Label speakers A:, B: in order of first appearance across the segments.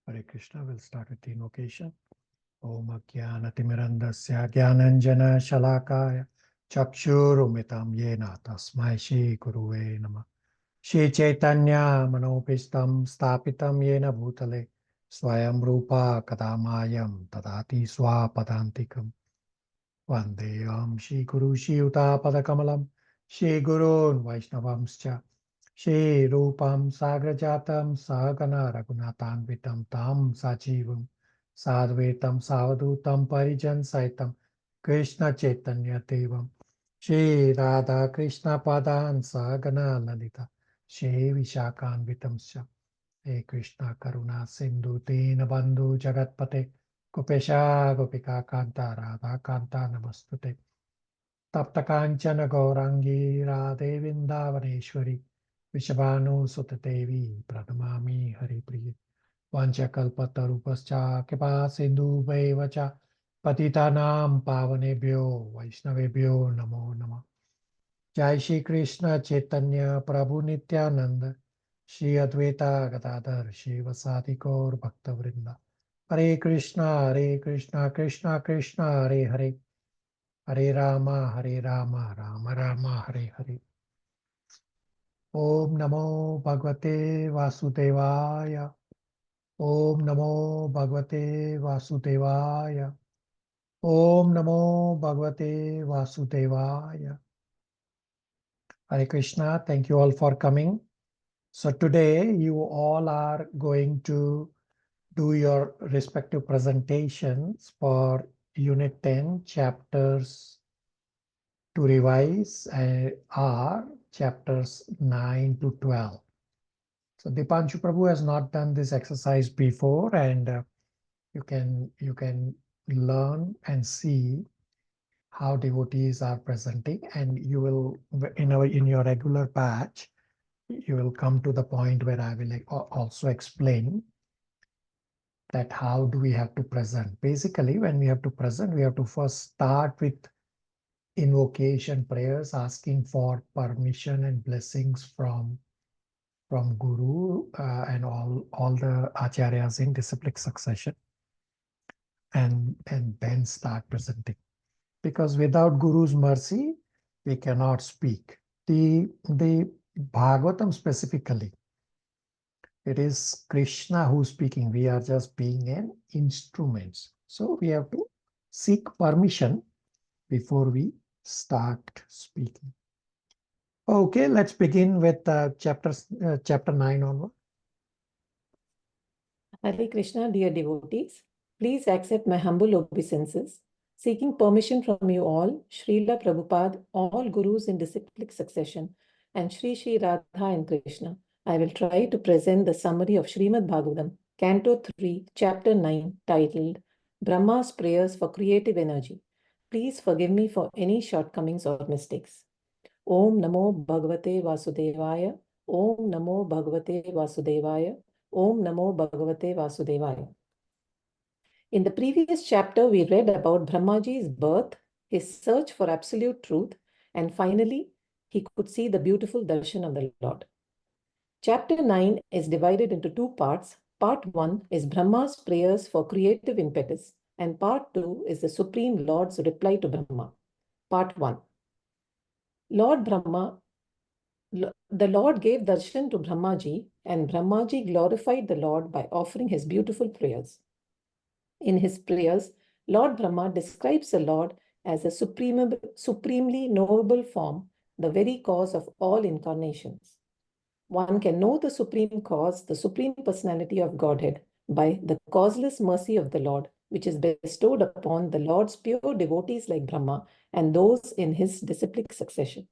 A: Hare Krishna. We'll start with the invocation. Om Ajnanatimmirandasya Jnananjana Shalakaya Chakshurumitam Yena Tasmai Shri Guruve Namah. Shri Chaitanya Manopistam Stapitam Yena Bhutale Swayam Rupa Kadamayam Tadati Swapadantikam Vandeyam Shri Guru Shri Yuta Padakamalam Shri Gurun Vaishnavamscha Shri Rupam Sagrajatam Sahagana Raghunatanvitam Tam Sajivam Sadvetam Savadutam Parijan Saitam Krishna Chaitanya Devam Shri Radha Krishna Padan Sahagana Lalita Shri Vishakanvitamscha He Krishna Karuna Sindhu Dinabandhu Jagatpate Gopesha Gopika Kanta Radha Kanta Namastute Tapta Kanchana Gaurangi Radhe Vrindavaneshwari Vishabhanu Sutadevi Pradamami Haripriya Vanchakalpatarupascha Kripa Sindhu Vacha Patitanam Pavanebhyo Vaishnavebhyo Namo Namah. Jai Shri Krishna Chaitanya Prabhu Nityananda Shri Advaita Gadadhar Shri Vasadi Gaur Bhakta Vrinda. Hare Krishna Krishna Krishna Hare Hare Hare Rama Rama Rama Hare Hare. Om Namo Bhagavate Vasudevaya. Om Namo Bhagavate Vasudevaya. Om Namo Bhagavate Vasudevaya. Hare Krishna. Thank you all for coming. So today you all are going to do your respective presentations for Unit 10 chapters to revise are chapters 9 to 12. So Dipanshu Prabhu has not done this exercise before, and you can learn and see how devotees are presenting, and you will in your regular batch you will come to the point where I will also explain that how do we have to present. Basically, when we have to present, we have to first start with invocation prayers, asking for permission and blessings from Guru and all the acharyas in disciplic succession, and then start presenting. Because without Guru's mercy, we cannot speak. The Bhagavatam specifically, it is Krishna who's speaking. We are just being an instrument. So we have to seek permission before we start speaking. Okay, let's begin with chapter 9 onward.
B: Hare Krishna, dear devotees. Please accept my humble obeisances. Seeking permission from you all, Srila Prabhupada, all gurus in disciplic succession, and Sri Radha and Krishna, I will try to present the summary of Srimad Bhagavatam, Canto 3, Chapter 9, titled Brahma's Prayers for Creative Energy. Please forgive me for any shortcomings or mistakes. Om Namo Bhagavate Vasudevaya. Om Namo Bhagavate Vasudevaya. Om Namo Bhagavate Vasudevaya. In the previous chapter, we read about Brahmaji's birth, his search for absolute truth, and finally, he could see the beautiful darshan of the Lord. Chapter 9 is divided into two parts. Part 1 is Brahma's prayers for creative impetus, and Part 2 is the Supreme Lord's reply to Brahma. Part 1. Lord Brahma, the Lord gave darshan to Brahmaji, and Brahmaji glorified the Lord by offering his beautiful prayers. In his prayers, Lord Brahma describes the Lord as a supremely knowable form, the very cause of all incarnations. One can know the supreme cause, the supreme personality of Godhead, by the causeless mercy of the Lord, which is bestowed upon the Lord's pure devotees like Brahma and those in his disciplic succession.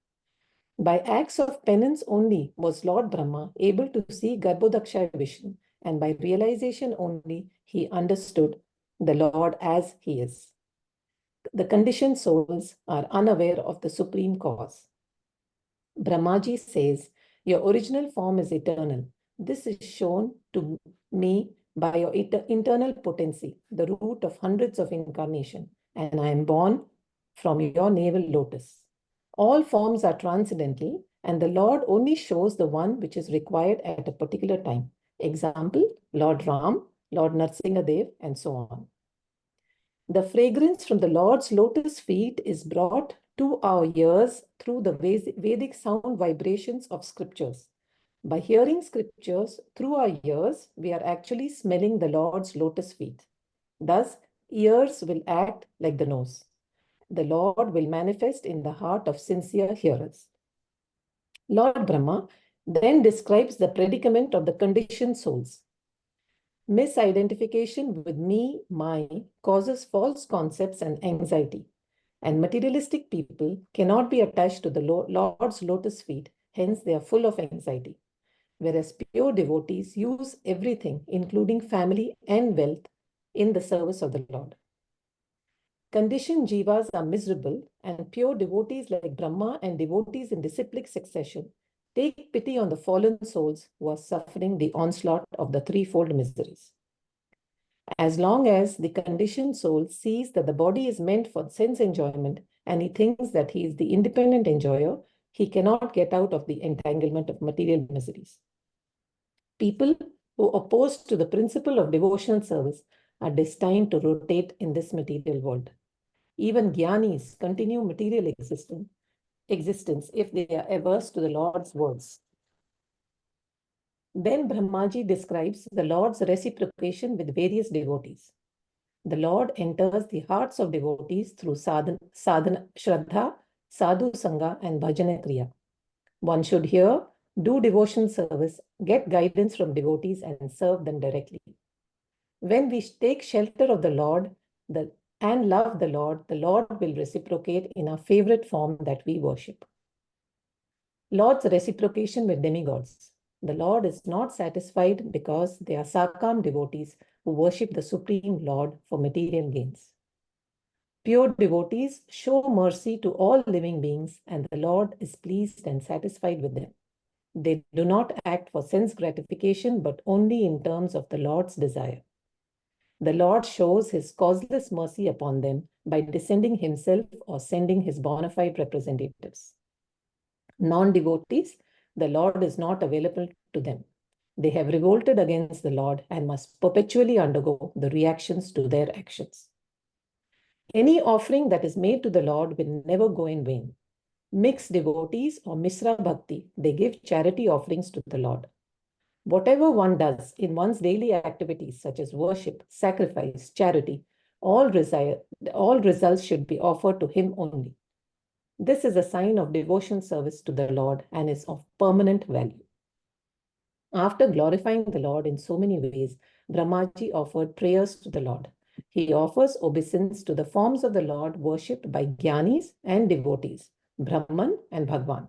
B: By acts of penance only was Lord Brahma able to see Garbhodaksha Vishnu, and by realization only he understood the Lord as he is. The conditioned souls are unaware of the supreme cause. Brahmaji says, your original form is eternal. This is shown to me by your internal potency, the root of hundreds of incarnations, and I am born from your navel lotus. All forms are transcendental, and the Lord only shows the one which is required at a particular time. Example, Lord Ram Lord Narsingadev, and so on. The fragrance from the Lord's lotus feet is brought to our ears through the Vedic sound vibrations of scriptures. By hearing scriptures through our ears, we are actually smelling the Lord's lotus feet. Thus, ears will act like the nose. The Lord will manifest in the heart of sincere hearers. Lord Brahma then describes the predicament of the conditioned souls. Misidentification with me, my, causes false concepts and anxiety. And materialistic people cannot be attached to the Lord's lotus feet, hence they are full of anxiety. Whereas pure devotees use everything, including family and wealth, in the service of the Lord. Conditioned jivas are miserable, and pure devotees like Brahma and devotees in disciplic succession take pity on the fallen souls who are suffering the onslaught of the threefold miseries. As long as the conditioned soul sees that the body is meant for sense enjoyment and he thinks that he is the independent enjoyer, he cannot get out of the entanglement of material miseries. People who are opposed to the principle of devotional service are destined to rotate in this material world. Even jnanis continue material existence if they are averse to the Lord's words. Then Brahmaji describes the Lord's reciprocation with various devotees. The Lord enters the hearts of devotees through sadhana, shraddha, sadhu sangha, and bhajana kriya. One should hear, do devotion service, get guidance from devotees, and serve them directly. When we take shelter of the Lord and love the Lord will reciprocate in our favorite form that we worship. Lord's reciprocation with demigods. The Lord is not satisfied because they are Sakam devotees who worship the Supreme Lord for material gains. Pure devotees show mercy to all living beings, and the Lord is pleased and satisfied with them. They do not act for sense gratification, but only in terms of the Lord's desire. The Lord shows his causeless mercy upon them by descending himself or sending his bona fide representatives. Non-devotees, the Lord is not available to them. They have revolted against the Lord and must perpetually undergo the reactions to their actions. Any offering that is made to the Lord will never go in vain. Mixed devotees or Misra Bhakti, they give charity offerings to the Lord. Whatever one does in one's daily activities, such as worship, sacrifice, charity, all results should be offered to him only. This is a sign of devotion service to the Lord and is of permanent value. After glorifying the Lord in so many ways, Brahmaji offered prayers to the Lord. He offers obeisance to the forms of the Lord worshipped by jnanis and devotees, Brahman and Bhagwan.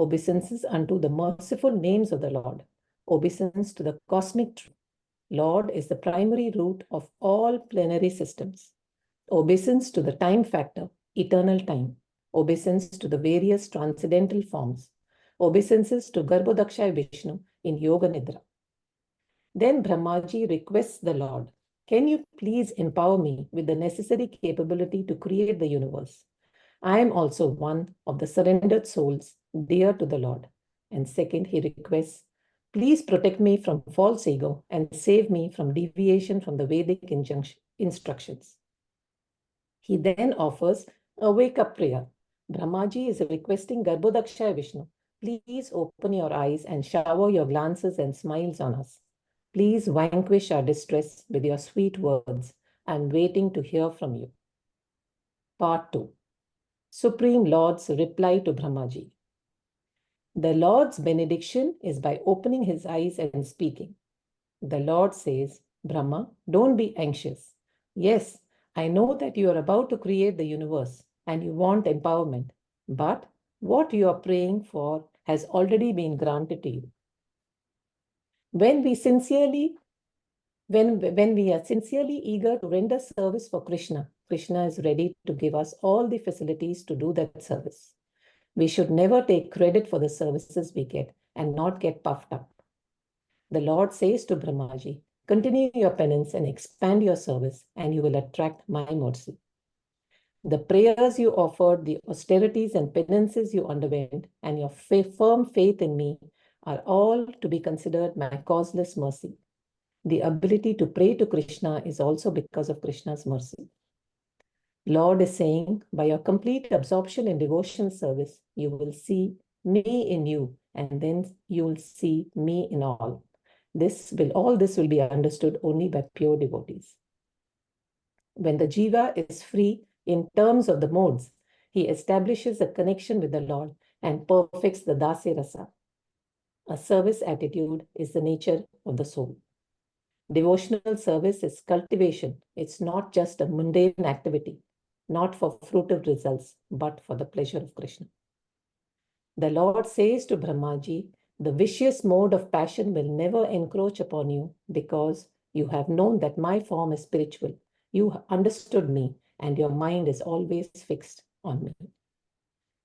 B: Obeisances unto the merciful names of the Lord. Obeisance to the cosmic truth. Lord is the primary root of all plenary systems. Obeisance to the time factor, eternal time. Obeisance to the various transcendental forms. Obeisances to Garbhodakshaya Vishnu in Yoga Nidra. Then Brahmaji requests the Lord, can you please empower me with the necessary capability to create the universe? I am also one of the surrendered souls dear to the Lord. And second, he requests, please protect me from false ego and save me from deviation from the Vedic instructions. He then offers a wake-up prayer. Brahmaji is requesting Garbhodakshaya Vishnu, please open your eyes and shower your glances and smiles on us. Please vanquish our distress with your sweet words. I am waiting to hear from you. Part 2. Supreme Lord's reply to Brahmaji. The Lord's benediction is by opening his eyes and speaking. The Lord says, Brahma, don't be anxious. Yes, I know that you are about to create the universe and you want empowerment, but what you are praying for has already been granted to you. When we are sincerely eager to render service for Krishna, Krishna is ready to give us all the facilities to do that service. We should never take credit for the services we get and not get puffed up. The Lord says to Brahmaji, continue your penance and expand your service, and you will attract my mercy. The prayers you offered, the austerities and penances you underwent, and your firm faith in me are all to be considered my causeless mercy. The ability to pray to Krishna is also because of Krishna's mercy. Lord is saying, by your complete absorption in devotional service, you will see me in you, and then you will see me in all. All this will be understood only by pure devotees. When the jiva is free in terms of the modes, he establishes a connection with the Lord and perfects the dasya rasa. A service attitude is the nature of the soul. Devotional service is cultivation. It's not just a mundane activity, not for fruitive results, but for the pleasure of Krishna. The Lord says to Brahmaji, the vicious mode of passion will never encroach upon you because you have known that my form is spiritual. You understood me and your mind is always fixed on me.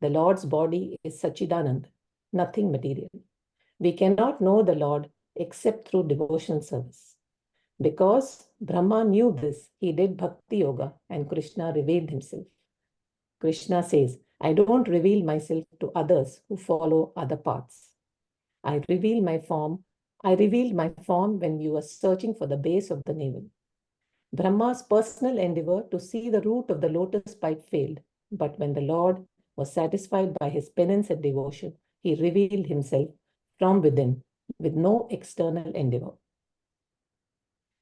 B: The Lord's body is Sachidanand, nothing material. We cannot know the Lord except through devotional service. Because Brahma knew this, he did Bhakti Yoga and Krishna revealed himself. Krishna says, I don't reveal myself to others who follow other paths. I revealed my form when you were searching for the base of the navel. Brahma's personal endeavor to see the root of the lotus pipe failed, but when the Lord was satisfied by his penance and devotion, he revealed himself from within with no external endeavor.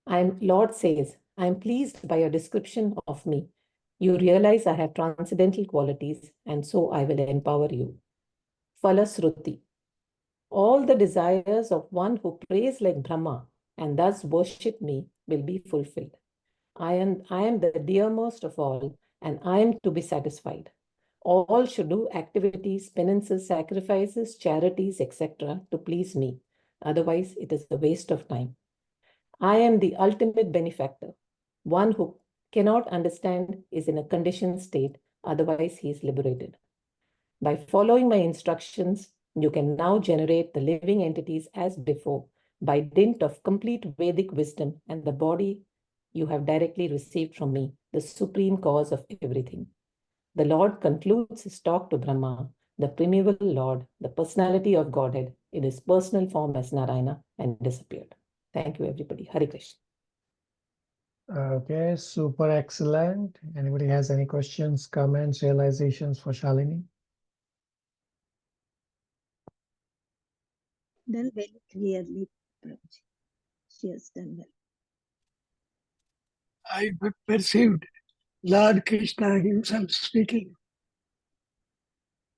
B: Lord says, I am pleased by your description of me. You realize I have transcendental qualities, and so I will empower you. Falasruti. All the desires of one who prays like Brahma and thus worship me will be fulfilled. I am the dearmost of all, and I am to be satisfied. All should do activities, penances, sacrifices, charities, etc. to please me. Otherwise, it is a waste of time. I am the ultimate benefactor. One who cannot understand is in a conditioned state, otherwise he is liberated. By following my instructions, you can now generate the living entities as before, by dint of complete Vedic wisdom and the body you have directly received from me, the supreme cause of everything. The Lord concludes his talk to Brahma, the primeval Lord, the personality of Godhead, in his personal form as Narayana, and disappeared. Thank you, everybody. Hare Krishna.
A: Okay, super excellent. Anybody has any questions, comments, realizations for Shalini?
C: Done very clearly, Prabhuji. She has done well.
D: I perceived Lord Krishna himself speaking.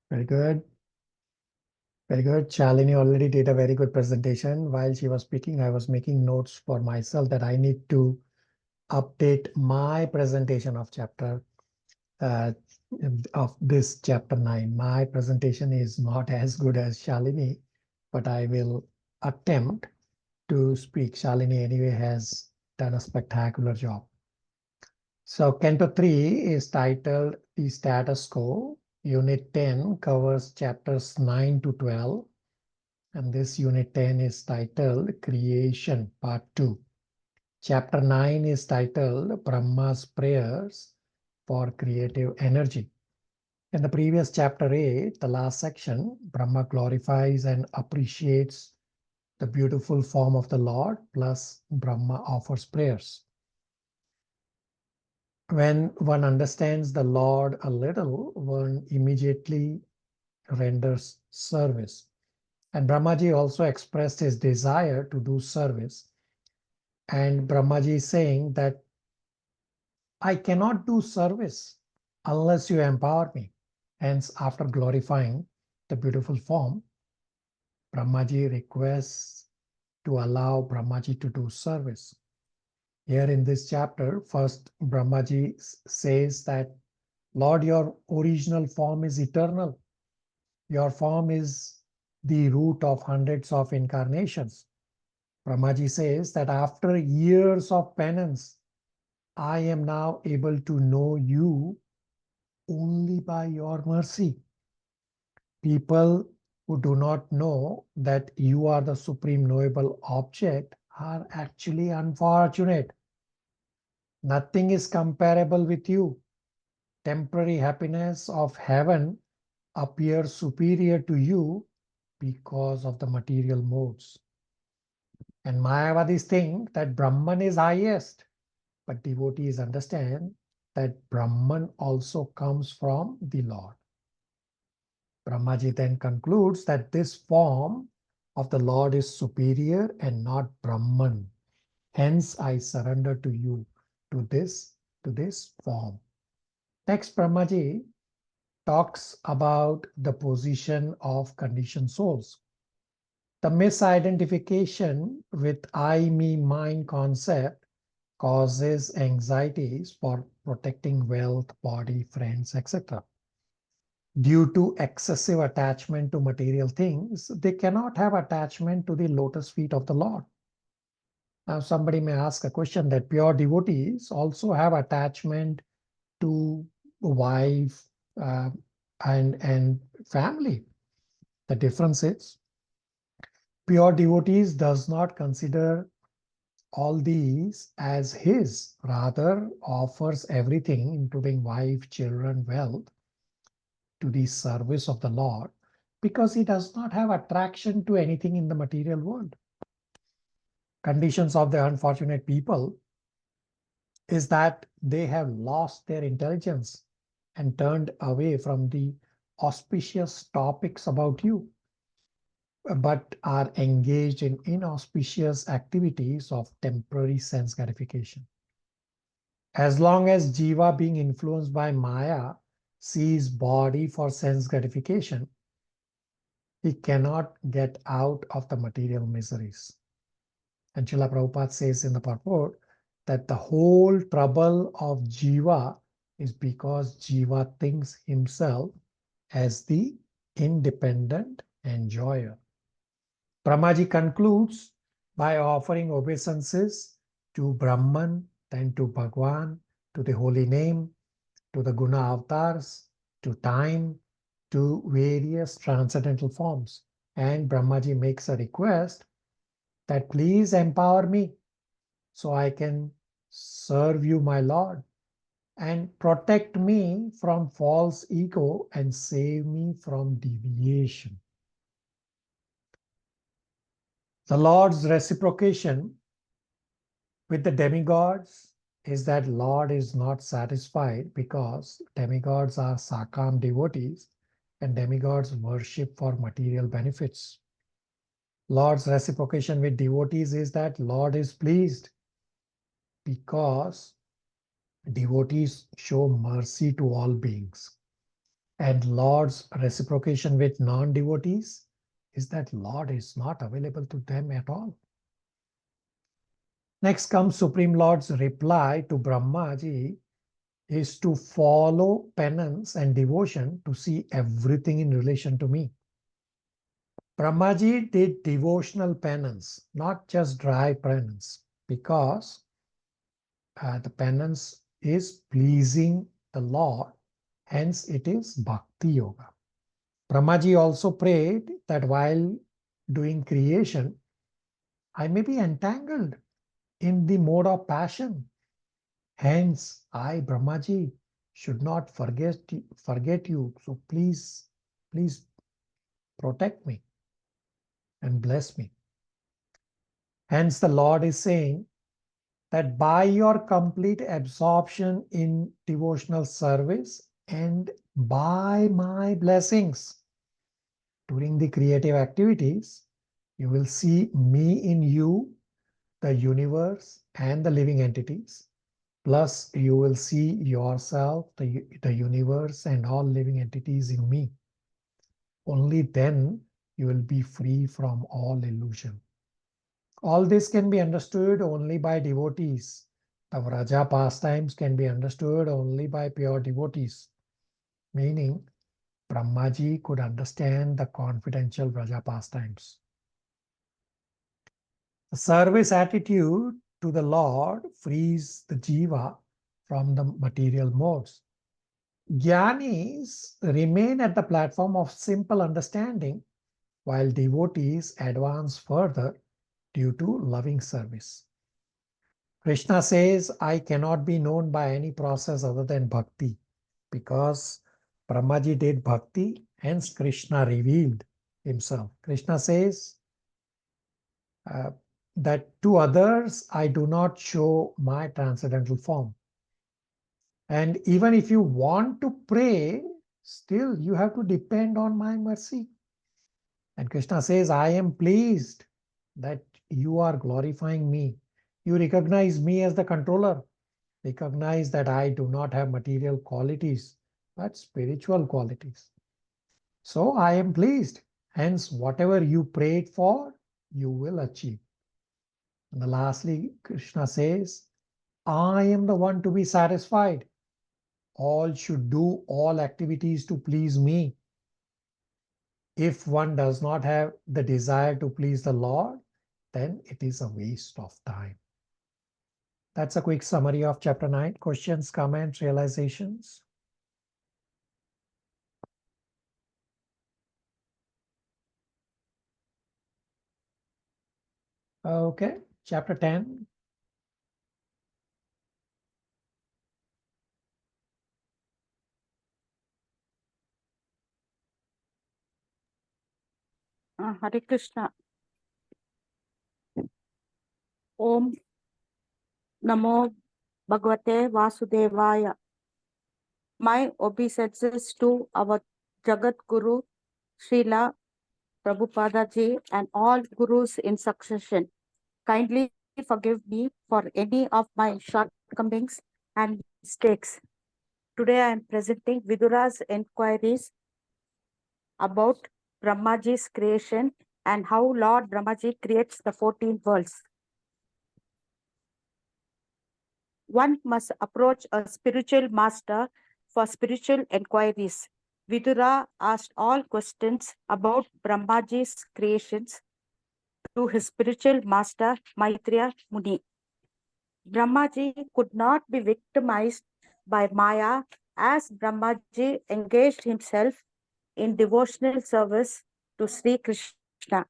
A: Very good. Very good. Shalini already did a very good presentation. While she was speaking, I was making notes for myself that I need to update my presentation of this chapter 9. My presentation is not as good as Shalini, but I will attempt to speak. Shalini anyway has done a spectacular job. So Canto 3 is titled The Status Quo. Unit 10 covers chapters 9 to 12. And this unit 10 is titled Creation Part 2. Chapter 9 is titled Brahma's Prayers for Creative Energy. In the previous chapter 8, the last section, Brahma glorifies and appreciates the beautiful form of the Lord, plus Brahma offers prayers. When one understands the Lord a little, one immediately renders service. And Brahmaji also expressed his desire to do service. And Brahmaji is saying that I cannot do service unless you empower me. Hence, after glorifying the beautiful form, Brahmaji requests to allow Brahmaji to do service. Here in this chapter, first Brahmaji says that, Lord, your original form is eternal. Your form is the root of hundreds of incarnations. Brahmaji says that after years of penance, I am now able to know you only by your mercy. People who do not know that you are the supreme knowable object are actually unfortunate. Nothing is comparable with you. Temporary happiness of heaven appears superior to you because of the material modes. And Mayavadis think that Brahman is highest, but devotees understand that Brahman also comes from the Lord. Brahmaji then concludes that this form of the Lord is superior and not Brahman. Hence, I surrender to you, to this form. Next, Brahmaji talks about the position of conditioned souls. The misidentification with I, me, mine concept causes anxieties for protecting wealth, body, friends, etc. Due to excessive attachment to material things, they cannot have attachment to the lotus feet of the Lord. Now, somebody may ask a question that pure devotees also have attachment to wife and family. The difference is pure devotees does not consider all these as his, rather offers everything, including wife, children, wealth, to the service of the Lord, because he does not have attraction to anything in the material world. Conditions of the unfortunate people is that they have lost their intelligence and turned away from the auspicious topics about you, but are engaged in inauspicious activities of temporary sense gratification. As long as Jiva, being influenced by Maya, sees body for sense gratification, he cannot get out of the material miseries. And Srila Prabhupada says in the purport that the whole trouble of Jiva is because Jiva thinks himself as the independent enjoyer. Brahmaji concludes by offering obeisances to Brahman, then to Bhagwan, to the holy name, to the guna avatars, to time, to various transcendental forms. And Brahmaji makes a request that please empower me so I can serve you, my Lord, and protect me from false ego and save me from deviation. The Lord's reciprocation with the demigods is that Lord is not satisfied because demigods are Sakam devotees and demigods worship for material benefits. Lord's reciprocation with devotees is that Lord is pleased because devotees show mercy to all beings. And Lord's reciprocation with non-devotees is that Lord is not available to them at all. Next comes Supreme Lord's reply to Brahmaji is to follow penance and devotion to see everything in relation to me. Brahmaji did devotional penance, not just dry penance, because the penance is pleasing the Lord, hence it is Bhakti Yoga. Brahmaji also prayed that while doing creation, I may be entangled in the mode of passion. Hence, I, Brahmaji, should not forget you. So please protect me and bless me. Hence, the Lord is saying that by your complete absorption in devotional service and by my blessings during the creative activities, you will see me in you, the universe, and the living entities. Plus, you will see yourself, the universe, and all living entities in me. Only then you will be free from all illusion. All this can be understood only by devotees. The Vraja pastimes can be understood only by pure devotees. Meaning, Brahmaji could understand the confidential Vraja pastimes. The service attitude to the Lord frees the jiva from the material modes. Jnanis remain at the platform of simple understanding, while devotees advance further due to loving service. Krishna says, I cannot be known by any process other than bhakti, because Brahmaji did bhakti, hence Krishna revealed himself. Krishna says, that to others I do not show my transcendental form. And even if you want to pray, still you have to depend on my mercy. And Krishna says, I am pleased that you are glorifying me. You recognize me as the controller. Recognize that I do not have material qualities, but spiritual qualities. So I am pleased. Hence, whatever you prayed for, you will achieve. And lastly, Krishna says, I am the one to be satisfied. All should do all activities to please me. If one does not have the desire to please the Lord, then it is a waste of time. That's a quick summary of chapter 9. Questions, comments, realizations? Okay, chapter 10.
E: Hare Krishna. Om Namo Bhagavate Vasudevaya. My obeisances to our Jagat Guru, Srila Prabhupada ji, and all gurus in succession. Kindly forgive me for any of my shortcomings and mistakes. Today I am presenting Vidura's inquiries about Brahmaji's creation and how Lord Brahmaji creates the 14 worlds. One must approach a spiritual master for spiritual inquiries. Vidura asked all questions about Brahmaji's creations to his spiritual master Maitreya Muni. Brahmaji could not be victimized by Maya as Brahmaji engaged himself in devotional service to Sri Krishna.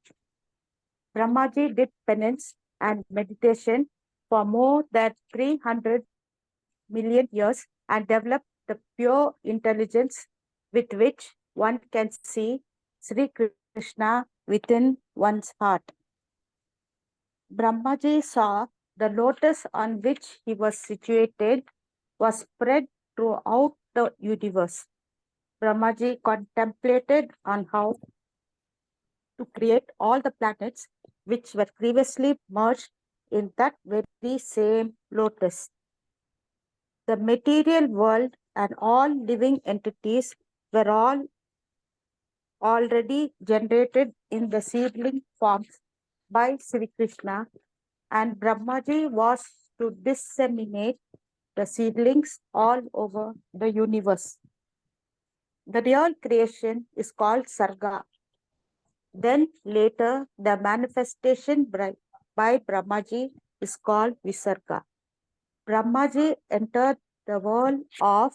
E: Brahmaji did penance and meditation for more than 300 million years and developed the pure intelligence with which one can see Sri Krishna within one's heart. Brahmaji saw the lotus on which he was situated was spread throughout the universe. Brahmaji contemplated on how to create all the planets which were previously merged in that very same lotus. The material world and all living entities were all already generated in the seedling forms by Sri Krishna, and Brahmaji was to disseminate the seedlings all over the universe. The real creation is called Sarga. Then later, the manifestation by Brahmaji is called Visarga. Brahmaji entered the world of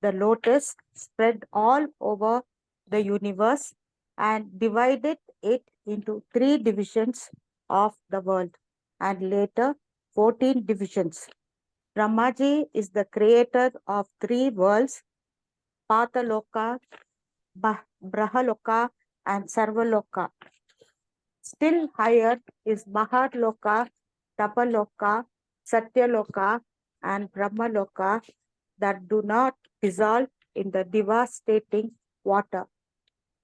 E: the lotus, spread all over the universe, and divided it into 3 divisions of the world, and later 14 divisions. Brahmaji is the creator of 3 worlds, Pataloka, Brahaloka, and Sarvaloka. Still higher is Mahatloka, Tapaloka, Satyaloka, and Brahmaloka that do not dissolve in the devastating water.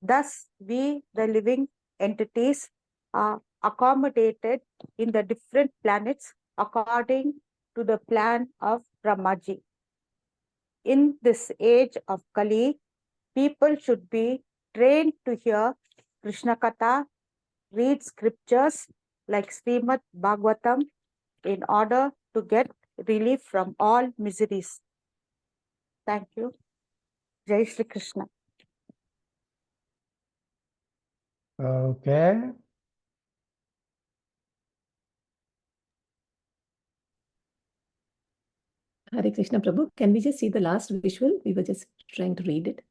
E: Thus, we, the living entities, are accommodated in the different planets according to the plan of Brahmaji. In this age of Kali, people should be trained to hear Krishna Katha, read scriptures like Srimad Bhagavatam in order to get relief from all miseries. Thank you. Jai Shri Krishna.
A: Okay.
B: Hare Krishna Prabhu, can we just see the last visual? We were just trying to read it.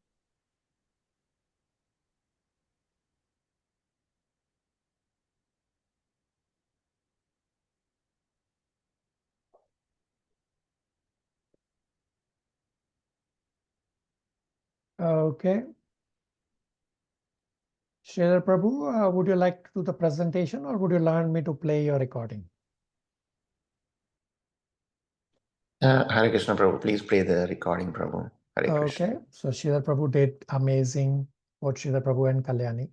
A: Okay. Sridhar Prabhu, would you like to do the presentation or would you learn me to play your recording?
F: Hare Krishna Prabhu, please play the recording, Prabhu. Hare Krishna.
A: Okay, so Sridhar Prabhu did amazing for Sridhar Prabhu and Kalyani,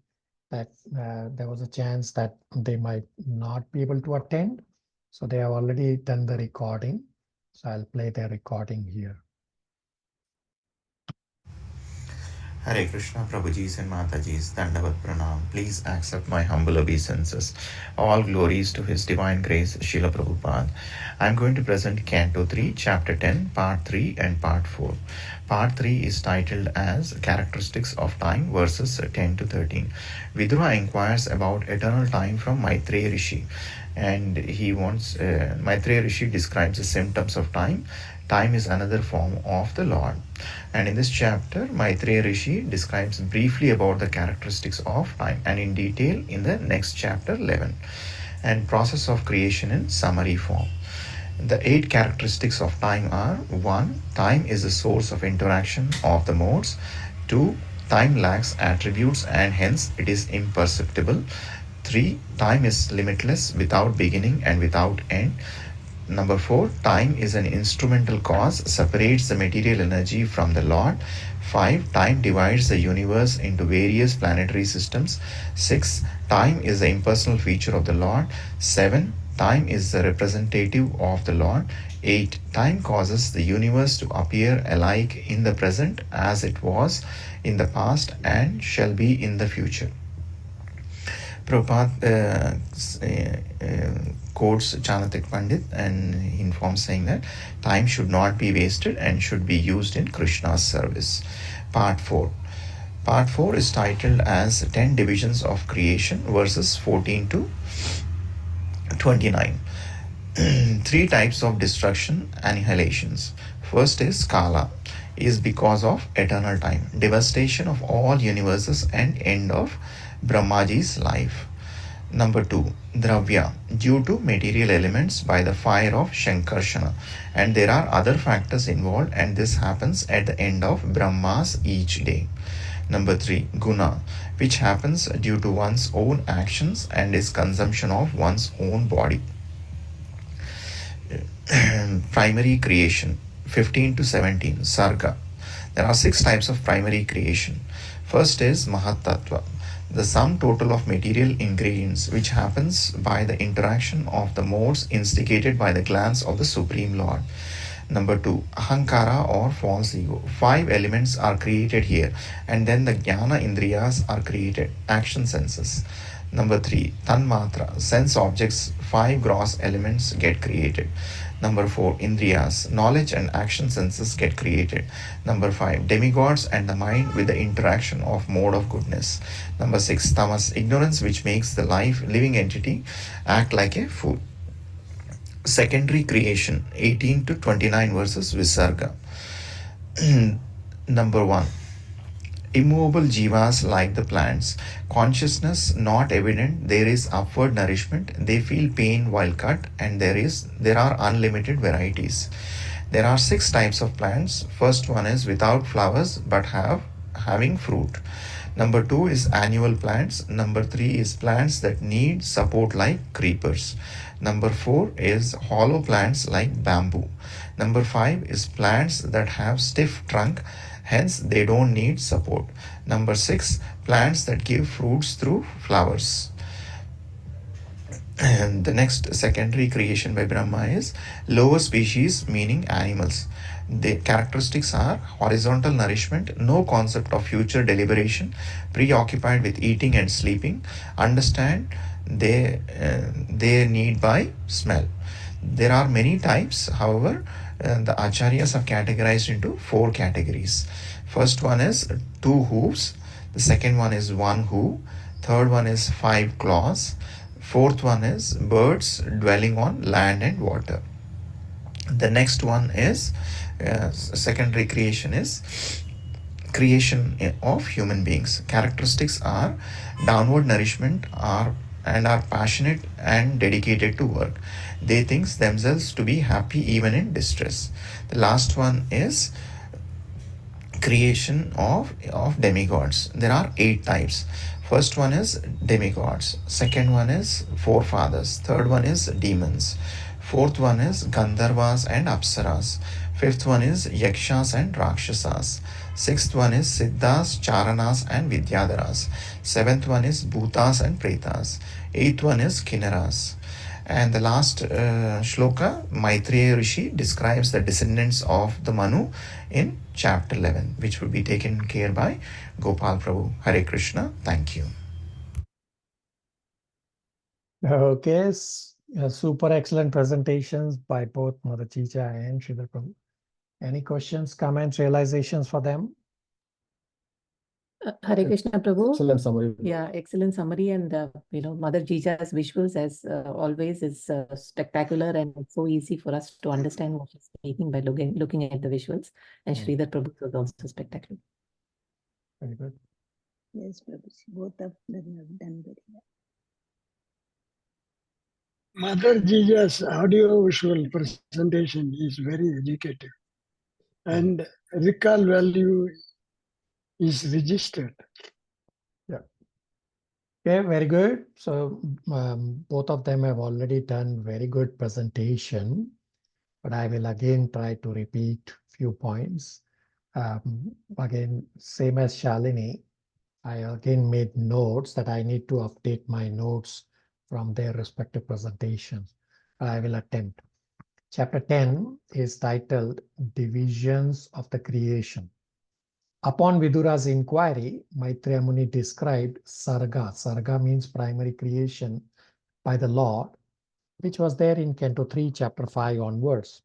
A: that there was a chance that they might not be able to attend. So they have already done the recording. So I'll play their recording here.
F: Hare Krishna, Prabhujis and Matajis, Dandavat Pranam. Please accept my humble obeisances. All glories to His Divine Grace, Srila Prabhupada. I am going to present Canto 3, Chapter 10, Part 3 and Part 4. Part 3 is titled as Characteristics of Time, verses 10 to 13. Vidura inquires about eternal time from Maitreya Rishi. And he wants, Maitreya Rishi describes the symptoms of time. Time is another form of the Lord. And in this chapter, Maitreya Rishi describes briefly about the characteristics of time and in detail in the next chapter 11. And process of creation in summary form. The 8 characteristics of time are: 1. Time is the source of interaction of the modes. 2. Time lacks attributes and hence it is imperceptible. 3. Time is limitless, without beginning and without end. Number 4, time is an instrumental cause, separates the material energy from the Lord. 5, time divides the universe into various planetary systems. 6, time is the impersonal feature of the Lord. 7, time is the representative of the Lord. 8, time causes the universe to appear alike in the present as it was in the past and shall be in the future. Prabhupada quotes Chanatik Pandit and informs saying that time should not be wasted and should be used in Krishna's service. Part 4. Part 4 is titled as 10 Divisions of Creation, verses 14 to 29. 3 types of destruction, annihilations. First is Kala, is because of eternal time, devastation of all universes and end of Brahmaji's life. Number 2, Dravya, due to material elements by the fire of Shankarshana. And there are other factors involved and this happens at the end of Brahma's each day. Number 3, Guna, which happens due to one's own actions and is consumption of one's own body. Primary creation, 15 to 17, Sarga. There are 6 types of primary creation. First is Mahatattva, the sum total of material ingredients which happens by the interaction of the modes instigated by the glance of the Supreme Lord. Number 2, Ahankara or false ego. 5 elements are created here and then the Jnana Indriyas are created, action senses. Number 3, Tanmatra, sense objects, 5 gross elements get created. Number 4, Indriyas, knowledge and action senses get created. Number 5, demigods and the mind with the interaction of mode of goodness. Number 6, Tamas, ignorance which makes the living entity act like a fool. Secondary creation, 18 to 29 verses Visarga. Number 1, immovable jivas like the plants, consciousness not evident, there is upward nourishment, they feel pain while cut, and there are unlimited varieties. There are 6 types of plants. First one is without flowers but having fruit. Number 2 is annual plants. Number 3 is plants that need support like creepers. Number 4 is hollow plants like bamboo. Number 5 is plants that have stiff trunk, hence they don't need support. Number 6, plants that give fruits through flowers. And the next secondary creation by Brahma is lower species, meaning animals. The characteristics are horizontal nourishment, no concept of future deliberation, preoccupied with eating and sleeping, understand their need by smell. There are many types, however, the acharyas have categorized into 4 categories. First one is 2 hooves, the second one is 1 hoof, third one is 5 claws, fourth one is birds dwelling on land and water. The next one is secondary creation is creation of human beings. Characteristics are downward nourishment and are passionate and dedicated to work. They think themselves to be happy even in distress. The last one is creation of demigods. There are 8 types. First one is demigods. Second one is forefathers. Third one is demons. Fourth one is Gandharvas and Apsaras. Fifth one is Yakshas and Rakshasas. Sixth one is Siddhas, Charanas and Vidyadharas. Seventh one is Bhutas and Pretas. Eighth one is Kinnaras. And the last shloka, Maitreya Rishi describes the descendants of the Manu in chapter 11, which will be taken care by Gopal Prabhu. Hare Krishna. Thank you.
A: Okay, super excellent presentations by both Mother Chicha and Sridhar Prabhu. Any questions, comments, realizations for them?
B: Hare Krishna Prabhu.
G: Excellent summary.
B: Yeah, excellent summary. And, Mother Jija's visuals, as always, is spectacular, and it's so easy for us to understand what she's speaking by looking at the visuals. And Sridhar Prabhu was also spectacular.
A: Very good.
C: Yes, Prabhuji. Both of them have done very well.
D: Mother Jija's audio visual presentation is very educative, and recall value is registered.
A: Okay, very good. So both of them have already done very good presentation, but I will again try to repeat few points. Again, same as Shalini, I again made notes that I need to update my notes from their respective presentations. I will attempt. Chapter 10 is titled Divisions of the Creation. Upon Vidura's inquiry, Maitreya Muni described Sarga. Sarga means primary creation by the Lord, which was there in Canto 3, Chapter 5 onwards.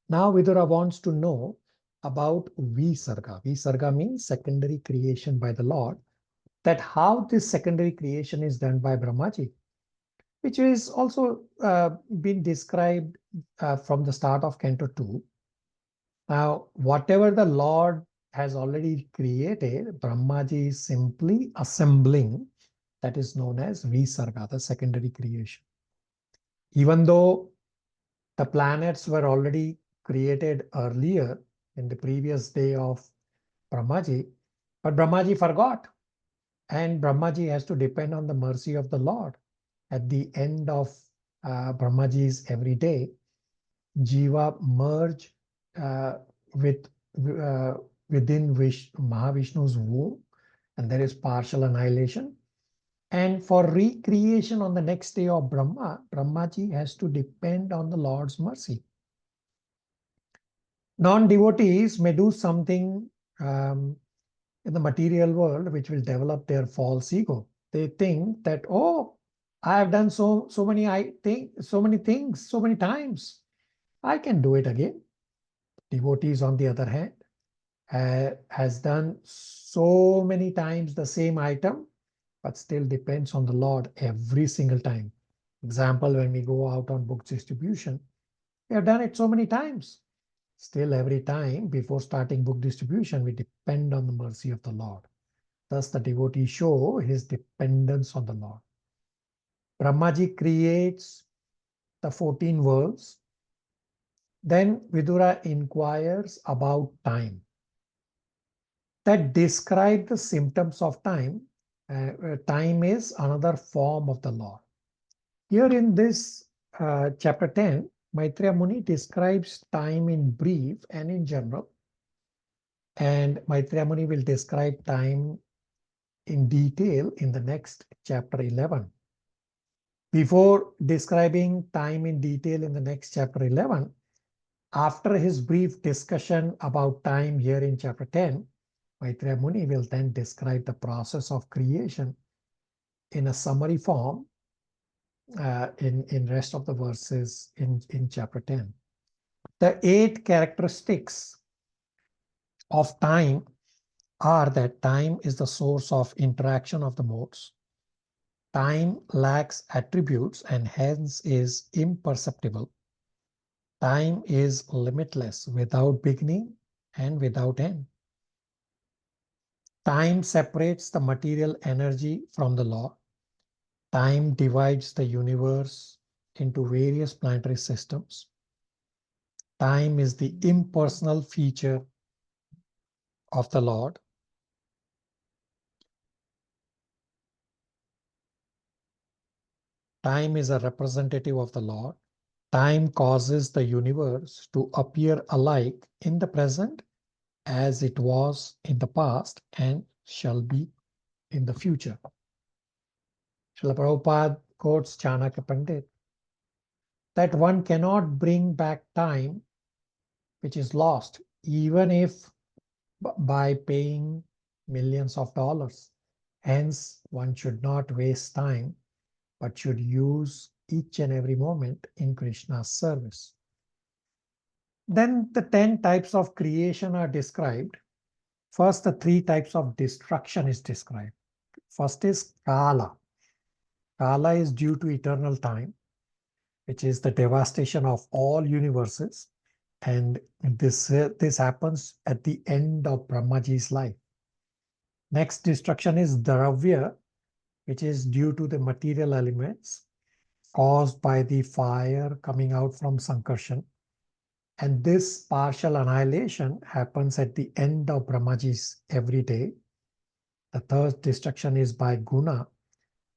A: Now Vidura wants to know about Visarga. Visarga means secondary creation by the Lord, that how this secondary creation is done by Brahmaji, which is also been described from the start of Canto 2. Now, whatever the Lord has already created, Brahmaji is simply assembling. That is known as Visarga, the secondary creation. Even though the planets were already created earlier in the previous day of Brahmaji, but Brahmaji forgot. And Brahmaji has to depend on the mercy of the Lord. At the end of Brahmaji's every day, Jiva merge within Mahavishnu's womb, and there is partial annihilation. And for recreation on the next day of Brahmaji has to depend on the Lord's mercy. Non-devotees may do something in the material world which will develop their false ego. They think that, oh, I have done so many things so many times, I can do it again. Devotees, on the other hand, has done so many times the same item, but still depends on the Lord every single time. Example, when we go out on books distribution, we have done it so many times. Still, every time before starting book distribution, we depend on the mercy of the Lord. Thus, the devotee show his dependence on the Lord. Brahmaji creates the 14 worlds. Then Vidura inquires about time. That describe the symptoms of time. Time is another form of the Lord. Here in this chapter 10, Maitreya Muni describes time in brief and in general. And Maitreya Muni will describe time in detail in the next chapter 11. Before describing time in detail in the next chapter 11, after his brief discussion about time here in chapter 10, Maitreya Muni will then describe the process of creation in a summary form in rest of the verses in chapter 10. The 8 characteristics of time are that time is the source of interaction of the modes. Time lacks attributes and hence is imperceptible. Time is limitless, without beginning and without end. Time separates the material energy from the Lord. Time divides the universe into various planetary systems. Time is the impersonal feature of the Lord. Time is a representative of the Lord. Time causes the universe to appear alike in the present as it was in the past and shall be in the future. Srila Prabhupada quotes Chanakya Pandit that one cannot bring back time which is lost, even if by paying millions of dollars. Hence, one should not waste time, but should use each and every moment in Krishna's service. Then the 10 types of creation are described. First, the 3 types of destruction is described. First is Kala. Kala is due to eternal time, which is the devastation of all universes. And this happens at the end of Brahmaji's life. Next destruction is Dravya, which is due to the material elements caused by the fire coming out from Sankarshan. And this partial annihilation happens at the end of Brahmaji's every day. The third destruction is by Guna,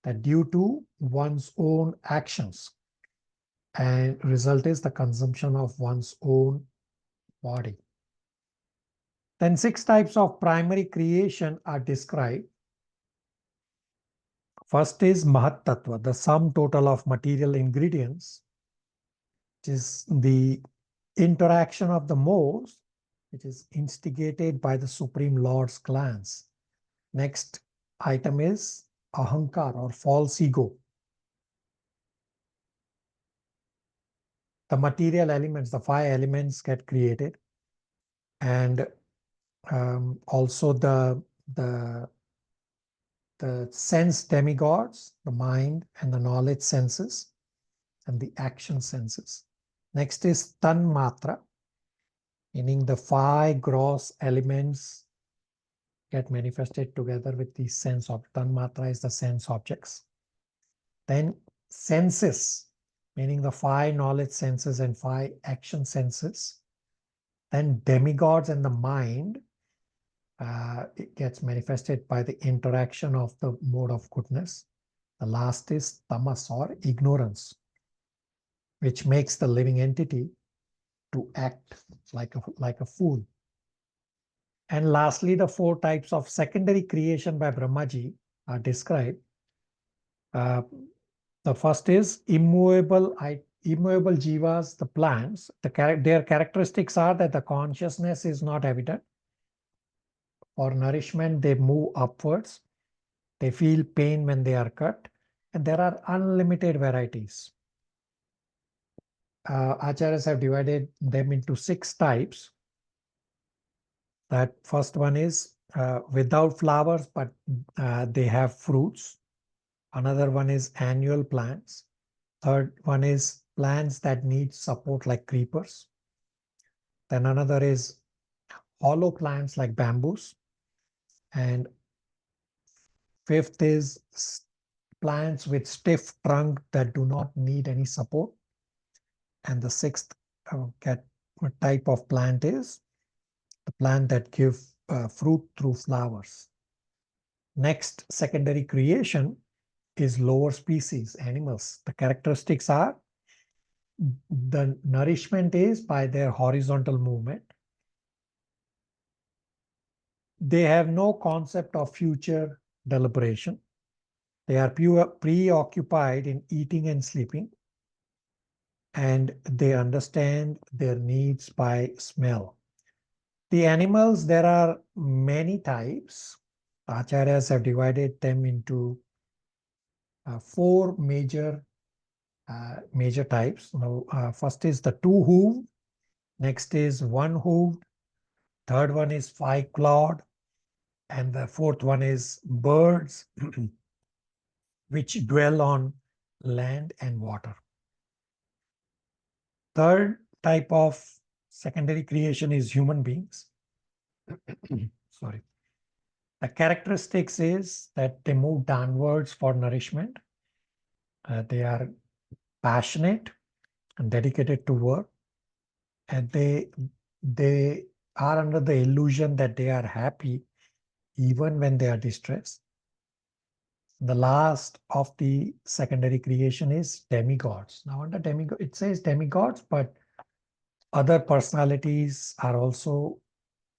A: that due to one's own actions, and result is the consumption of one's own body. Then 6 types of primary creation are described. First is Mahat Tattva, the sum total of material ingredients, which is the interaction of the modes, which is instigated by the Supreme Lord's glance. Next item is Ahankar or false ego. The material elements, the 5 elements get created, and also the sense demigods, the mind and the knowledge senses, and the action senses. Next is Tanmatra, meaning the 5 gross elements get manifested together with the sense of Tanmatra is the sense objects. Then senses, meaning the 5 knowledge senses and 5 action senses. Then demigods and the mind, it gets manifested by the interaction of the mode of goodness. The last is tamas or ignorance, which makes the living entity to act like a fool. And lastly, the 4 types of secondary creation by Brahmaji are described. The first is immovable jivas, the plants. Their characteristics are that the consciousness is not evident. For nourishment, they move upwards. They feel pain when they are cut. And there are unlimited varieties. Acharyas have divided them into 6 types. That first one is without flowers, but they have fruits. Another one is annual plants. Third one is plants that need support like creepers. Then another is hollow plants like bamboos. And fifth is plants with stiff trunk that do not need any support. And the 6th type of plant is the plant that gives fruit through flowers. Next secondary creation is lower species, animals. The characteristics are the nourishment is by their horizontal movement. They have no concept of future deliberation. They are preoccupied in eating and sleeping, and they understand their needs by smell. The animals, there are many types. Acharyas have divided them into 4 major types. Now, first is the 2-hooved. Next is 1-hooved. Third one is 5-clawed. And the 4th one is birds, which dwell on land and water. Third type of secondary creation is human beings. Sorry. The characteristics is that they move downwards for nourishment. They are passionate and dedicated to work. And they are under the illusion that they are happy even when they are distressed. The last of the secondary creation is demigods. Now under demigod, it says demigods, but other personalities are also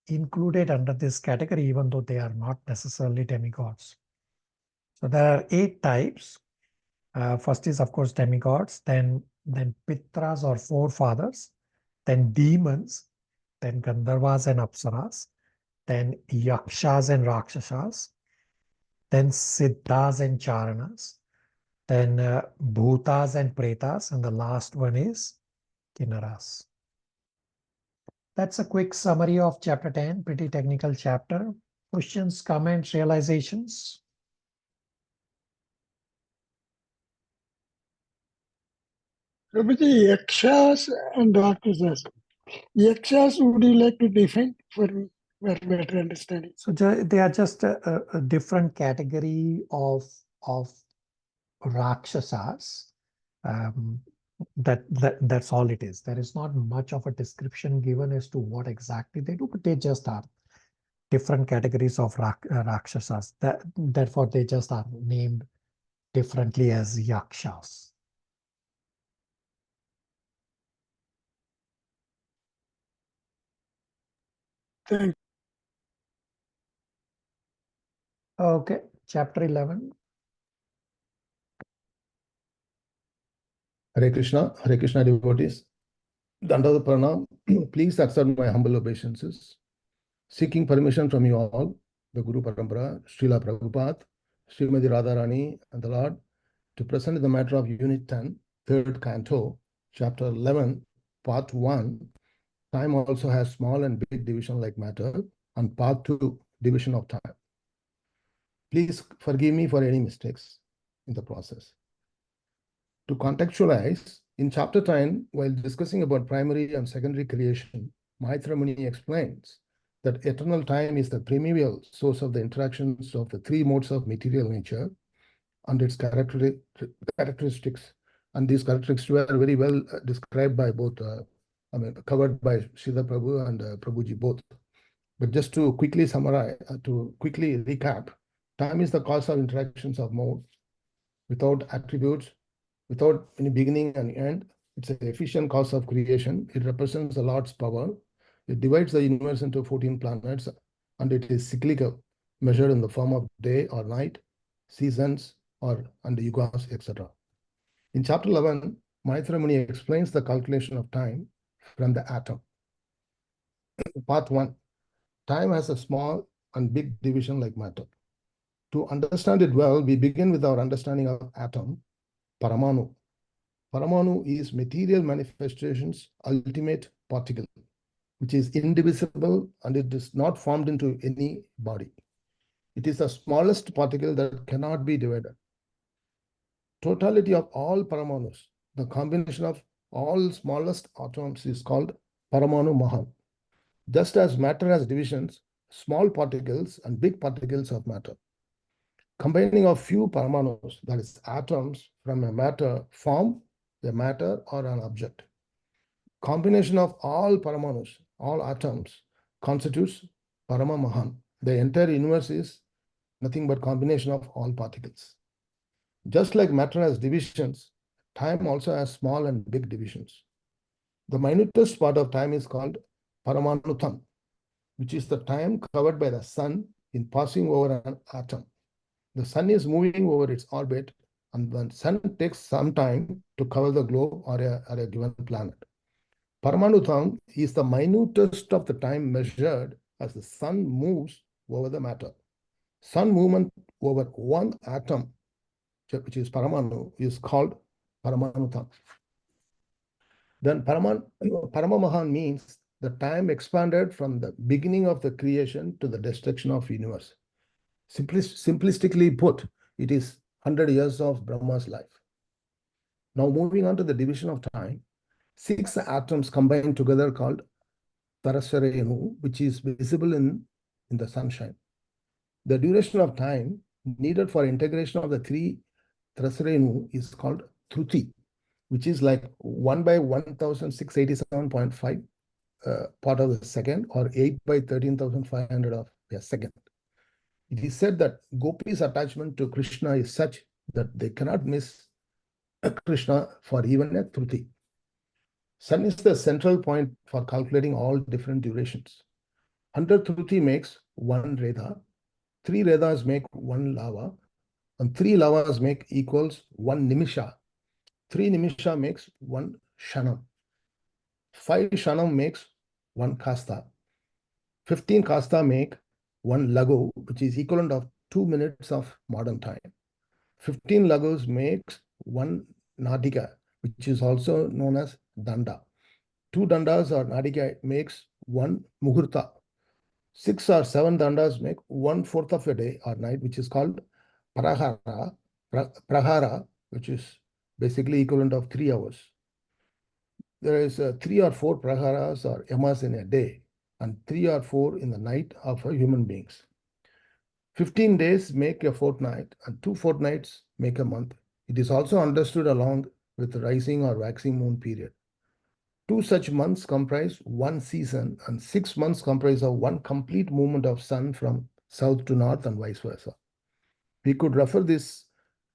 A: included under this category, even though they are not necessarily demigods. So there are 8 types. First is, of course, demigods, then pitras or forefathers, then demons, then Gandharvas and Apsaras, then Yakshas and Rakshasas, then Siddhas and Charanas, then Bhutas and Pretas, and the last one is Kinnaras. That's a quick summary of chapter 10, pretty technical chapter. Questions, comments, realizations?
D: Prabhuji, Yakshas and Rakshasas. Yakshas, would you like to define for me for better understanding?
A: So they are just a different category of Rakshasas. That's all it is. There is not much of a description given as to what exactly they do, but they just are different categories of Rakshasas. Therefore, they just are named differently as Yakshas.
D: Thank
A: Okay, chapter 11.
G: Hare Krishna devotees. Dandava Pranam, please accept my humble obeisances. Seeking permission from you all, the Guru Parampara, Srila Prabhupada, Srimati Radharani, and the Lord, to present the matter of Unit 10, 3rd Canto, Chapter 11, Part 1. Time also has small and big division like matter, and Part 2, division of time. Please forgive me for any mistakes in the process. To contextualize, in chapter 10, while discussing about primary and secondary creation, Maitra Muni explains that eternal time is the primeval source of the interactions of the 3 modes of material nature and its characteristics. And these characteristics were very well described by both, covered by Sridhar Prabhu and Prabhuji both. But just to quickly summarize, to quickly recap, time is the cause of interactions of modes without attributes, without any beginning and end. It's an efficient cause of creation. It represents the Lord's power. It divides the universe into 14 planets, and it is cyclical, measured in the form of day or night, seasons, and yugas, etc. In chapter 11, Maitra Muni explains the calculation of time from the atom. Part 1. Time has a small and big division like matter. To understand it well, we begin with our understanding of atom, Paramanu. Paramanu is material manifestation's ultimate particle, which is indivisible and it is not formed into any body. It is the smallest particle that cannot be divided. Totality of all Paramanus, the combination of all smallest atoms, is called Paramanu Mahan. Just as matter has divisions, small particles and big particles of matter. Combining of few Paramanus, that is atoms, from a matter form a matter or an object. Combination of all Paramanus, all atoms, constitutes Paramamahan. The entire universe is nothing but combination of all particles. Just like matter has divisions, time also has small and big divisions. The minutest part of time is called Paramanutam, which is the time covered by the sun in passing over an atom. The sun is moving over its orbit, and the sun takes some time to cover the globe or a given planet. Paramanutam is the minutest of the time measured as the sun moves over the matter. Sun movement over one atom, which is Paramanu, is called Paramanutam. Then Paramamahan means the time expanded from the beginning of the creation to the destruction of the universe. Simplistically put, it is 100 years of Brahma's life. Now moving on to the division of time, 6 atoms combined together called Tarasarenu, which is visible in the sunshine. The duration of time needed for integration of the 3 Tarasarenu is called Thruti, which is like 1 by 1687.5 part of the second, or 8 by 13,500 of a second. It is said that gopis' attachment to Krishna is such that they cannot miss Krishna for even a Thruti. Sun is the central point for calculating all different durations. 100 Thruti makes 1 Reda, 3 Redas make 1 Lava, and 3 Lavas make equals 1 Nimisha. 3 Nimisha makes 1 Shanam. 5 Shanam makes 1 Kasta. 15 Kasta make 1 Lagu, which is equivalent of 2 minutes of modern time. 15 Lagus makes 1 Nadika, which is also known as Danda. 2 Dandas or Nadika makes 1 Muhurta. 6 or 7 Dandas make 1/4 of a day or night, which is called Prahara, which is basically equivalent of 3 hours. There is 3 or 4 Praharas or Yamas in a day, and 3 or 4 in the night of human beings. 15 days make a fortnight, and 2 fortnights make a month. It is also understood along with the rising or waxing moon period. 2 such months comprise 1 season, and 6 months comprise of 1 complete movement of sun from south to north and vice versa. We could refer this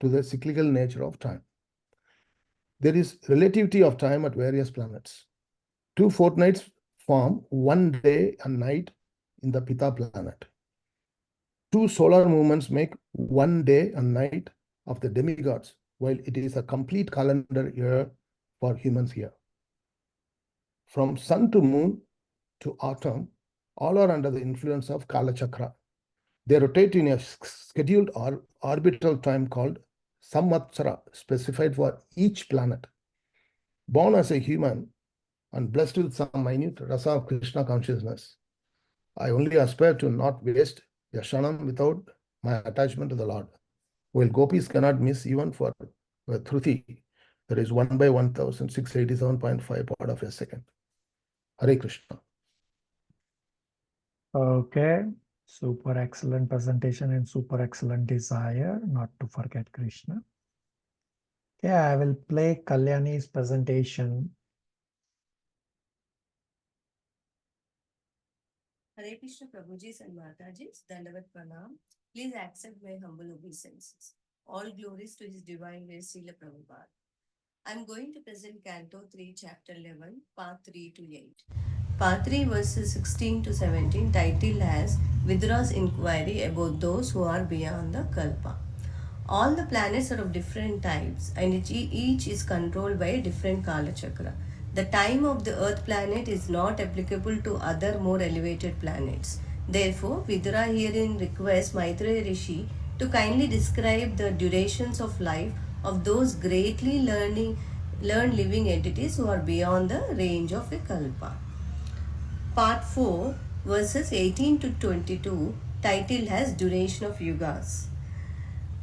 G: to the cyclical nature of time. There is relativity of time at various planets. 2 fortnights form 1 day and night in the Pita planet. 2 solar movements make 1 day and night of the demigods, while it is a complete calendar year for humans here. From sun to moon to autumn, all are under the influence of Kala Chakra. They rotate in a scheduled or orbital time called Samvatsara, specified for each planet. Born as a human and blessed with some minute rasa of Krishna consciousness, I only aspire to not waste a Shanam without my attachment to the Lord. While gopis cannot miss even for a Thruti, there is 1 by 1687.5 part of a second. Hare Krishna.
A: Okay, super excellent presentation and super excellent desire not to forget Krishna. Okay, I will play Kalyani's presentation.
H: Hare Krishna Prabhujis and Matajis, Dandavat Pranam. Please accept my humble obeisances. All glories to His Divine Grace, Srila Prabhupada. I am going to present Canto 3, Chapter 11, Part 3 to 8. Part 3, verses 16 to 17, titled as Vidura's Inquiry about those who are beyond the Kalpa. All the planets are of different types, and each is controlled by a different Kala Chakra. The time of the Earth planet is not applicable to other more elevated planets. Therefore, Vidura herein requests Maitreya Rishi to kindly describe the durations of life of those greatly learned living entities who are beyond the range of a Kalpa. Part 4, verses 18 to 22, titled as Duration of Yugas.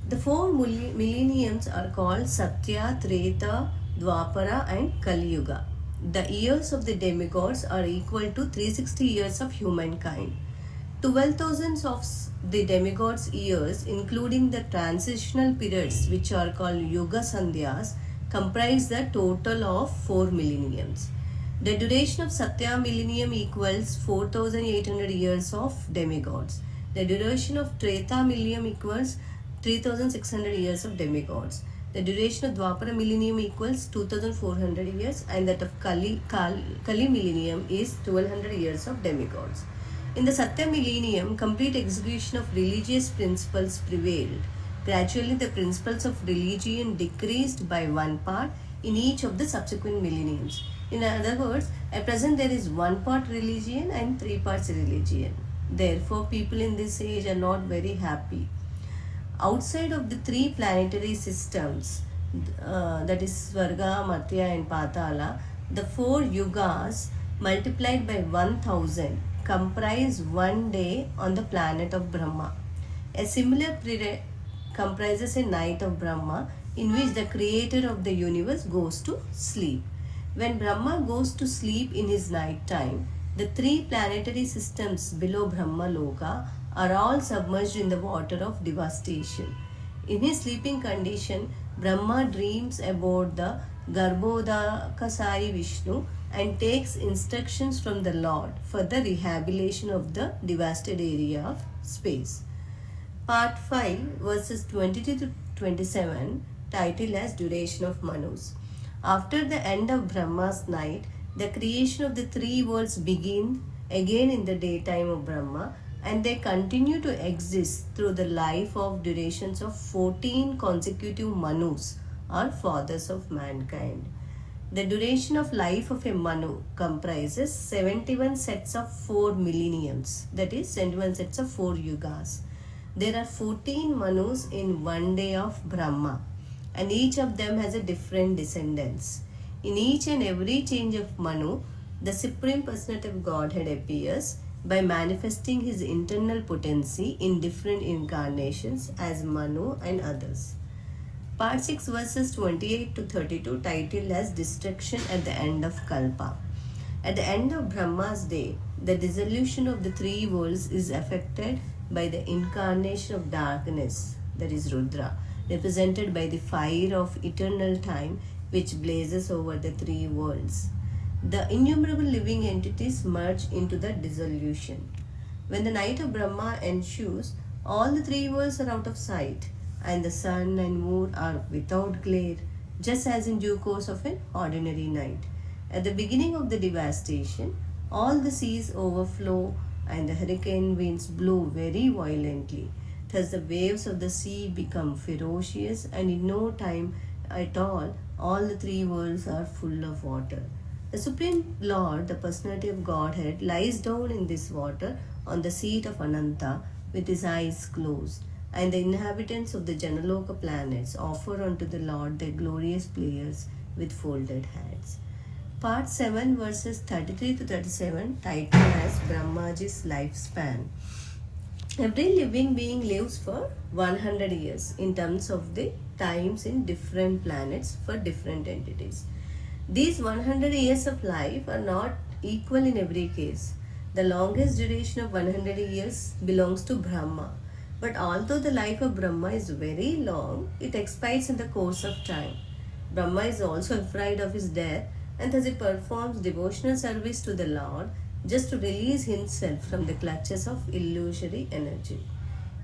H: The 4 millenniums are called Satya, Treta, Dwapara and Kali Yuga. The years of the demigods are equal to 360 years of humankind. 12,000 of the demigods' years, including the transitional periods which are called Yuga Sandhyas, comprise the total of 4 millenniums. The duration of Satya millennium equals 4,800 years of demigods. The duration of Treta millennium equals 3,600 years of demigods. The duration of Dwapara millennium equals 2,400 years, and that of Kali millennium is 1,200 years of demigods. In the Satya millennium, complete execution of religious principles prevailed. Gradually, the principles of religion decreased by 1 part in each of the subsequent millenniums. In other words, at present there is 1 part religion and 3 parts religion. Therefore, people in this age are not very happy. Outside of the 3 planetary systems, that is Svarga, Martya and Patala, the 4 yugas multiplied by 1000 comprise 1 day on the planet of Brahma. A similar period comprises a night of Brahma, in which the creator of the universe goes to sleep. When Brahma goes to sleep in his night time, the 3 planetary systems below Brahma Loka are all submerged in the water of devastation. In his sleeping condition, Brahma dreams about the Garbhodakasari Vishnu and takes instructions from the Lord for the rehabilitation of the devastated area of space. Part 5, verses 22 to 27, titled as Duration of Manus. After the end of Brahma's night, the creation of the three worlds begin again in the daytime of Brahma, and they continue to exist through the life of durations of 14 consecutive Manus, or fathers of mankind. The duration of life of a Manu comprises 71 sets of 4 millenniums, that is 71 sets of 4 yugas. There are 14 Manus in one day of Brahma, and each of them has a different descendants. In each and every change of Manu, the Supreme Personality of Godhead appears by manifesting his internal potency in different incarnations as Manu and others. Part 6, verses 28 to 32, titled as Destruction at the End of Kalpa. At the end of Brahma's day, the dissolution of the three worlds is affected by the incarnation of darkness, that is Rudra, represented by the fire of eternal time which blazes over the three worlds. The innumerable living entities merge into the dissolution. When the night of Brahma ensues, all the three worlds are out of sight, and the sun and moon are without glare, just as in due course of an ordinary night. At the beginning of the devastation, all the seas overflow and the hurricane winds blow very violently. Thus the waves of the sea become ferocious, and in no time at all the three worlds are full of water. The Supreme Lord, the Personality of Godhead, lies down in this water on the seat of Ananta with his eyes closed, and the inhabitants of the Janaloka planets offer unto the Lord their glorious prayers with folded hands. Part 7, verses 33 to 37, titled as Brahmaji's lifespan. Every living being lives for 100 years in terms of the times in different planets for different entities. These 100 years of life are not equal in every case. The longest duration of 100 years belongs to Brahma. But although the life of Brahma is very long, it expires in the course of time. Brahma is also afraid of his death, and thus he performs devotional service to the Lord just to release himself from the clutches of illusory energy.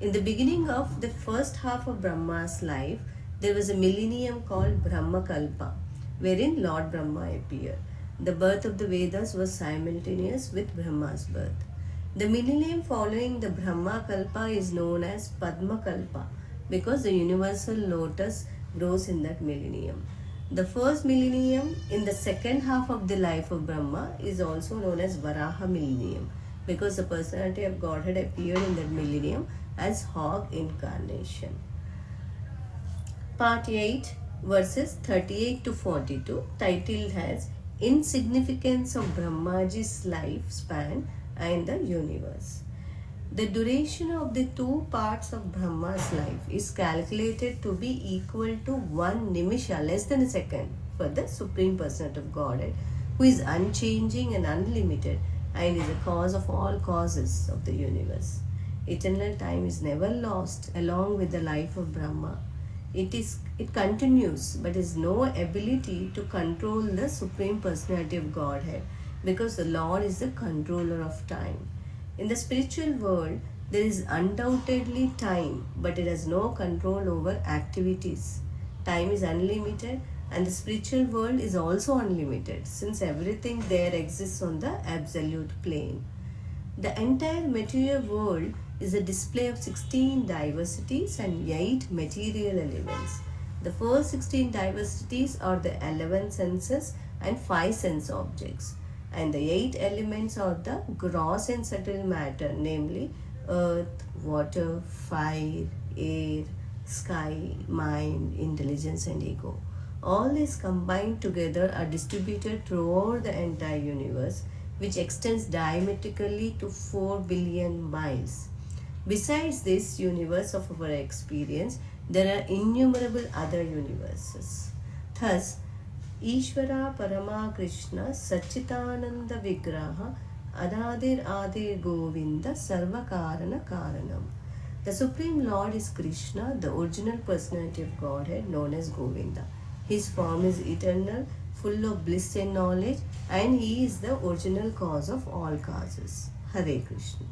H: In the beginning of the first half of Brahma's life, there was a millennium called Brahma Kalpa, wherein Lord Brahma appeared. The birth of the Vedas was simultaneous with Brahma's birth. The millennium following the Brahma Kalpa is known as Padma Kalpa because the universal lotus grows in that millennium. The first millennium in the second half of the life of Brahma is also known as Varaha millennium because the Personality of Godhead appeared in that millennium as hog incarnation. Part 8, verses 38 to 42, titled as Insignificance of Brahmaji's Lifespan and the Universe. The duration of the two parts of Brahma's life is calculated to be equal to 1 nimisha, less than a second, for the Supreme Personality of Godhead, who is unchanging and unlimited and is the cause of all causes of the universe. Eternal time is never lost along with the life of Brahma. It continues, but has no ability to control the Supreme Personality of Godhead because the Lord is the controller of time. In the spiritual world, there is undoubtedly time, but it has no control over activities. Time is unlimited, and the spiritual world is also unlimited since everything there exists on the absolute plane. The entire material world is a display of 16 diversities and 8 material elements. The first 16 diversities are the 11 senses and 5 sense objects, and the 8 elements are the gross and subtle matter, namely earth, water, fire, air, sky, mind, intelligence and ego. All these combined together are distributed throughout the entire universe, which extends diametrically to 4 billion miles. Besides this universe of our experience, there are innumerable other universes. Thus, Ishvara Parama Krishna Sachitananda Vigraha Adadir Adir Govinda Sarvakarana Karanam. The Supreme Lord is Krishna, the original personality of Godhead known as Govinda. His form is eternal, full of bliss and knowledge, and he is the original cause of all causes. Hare Krishna.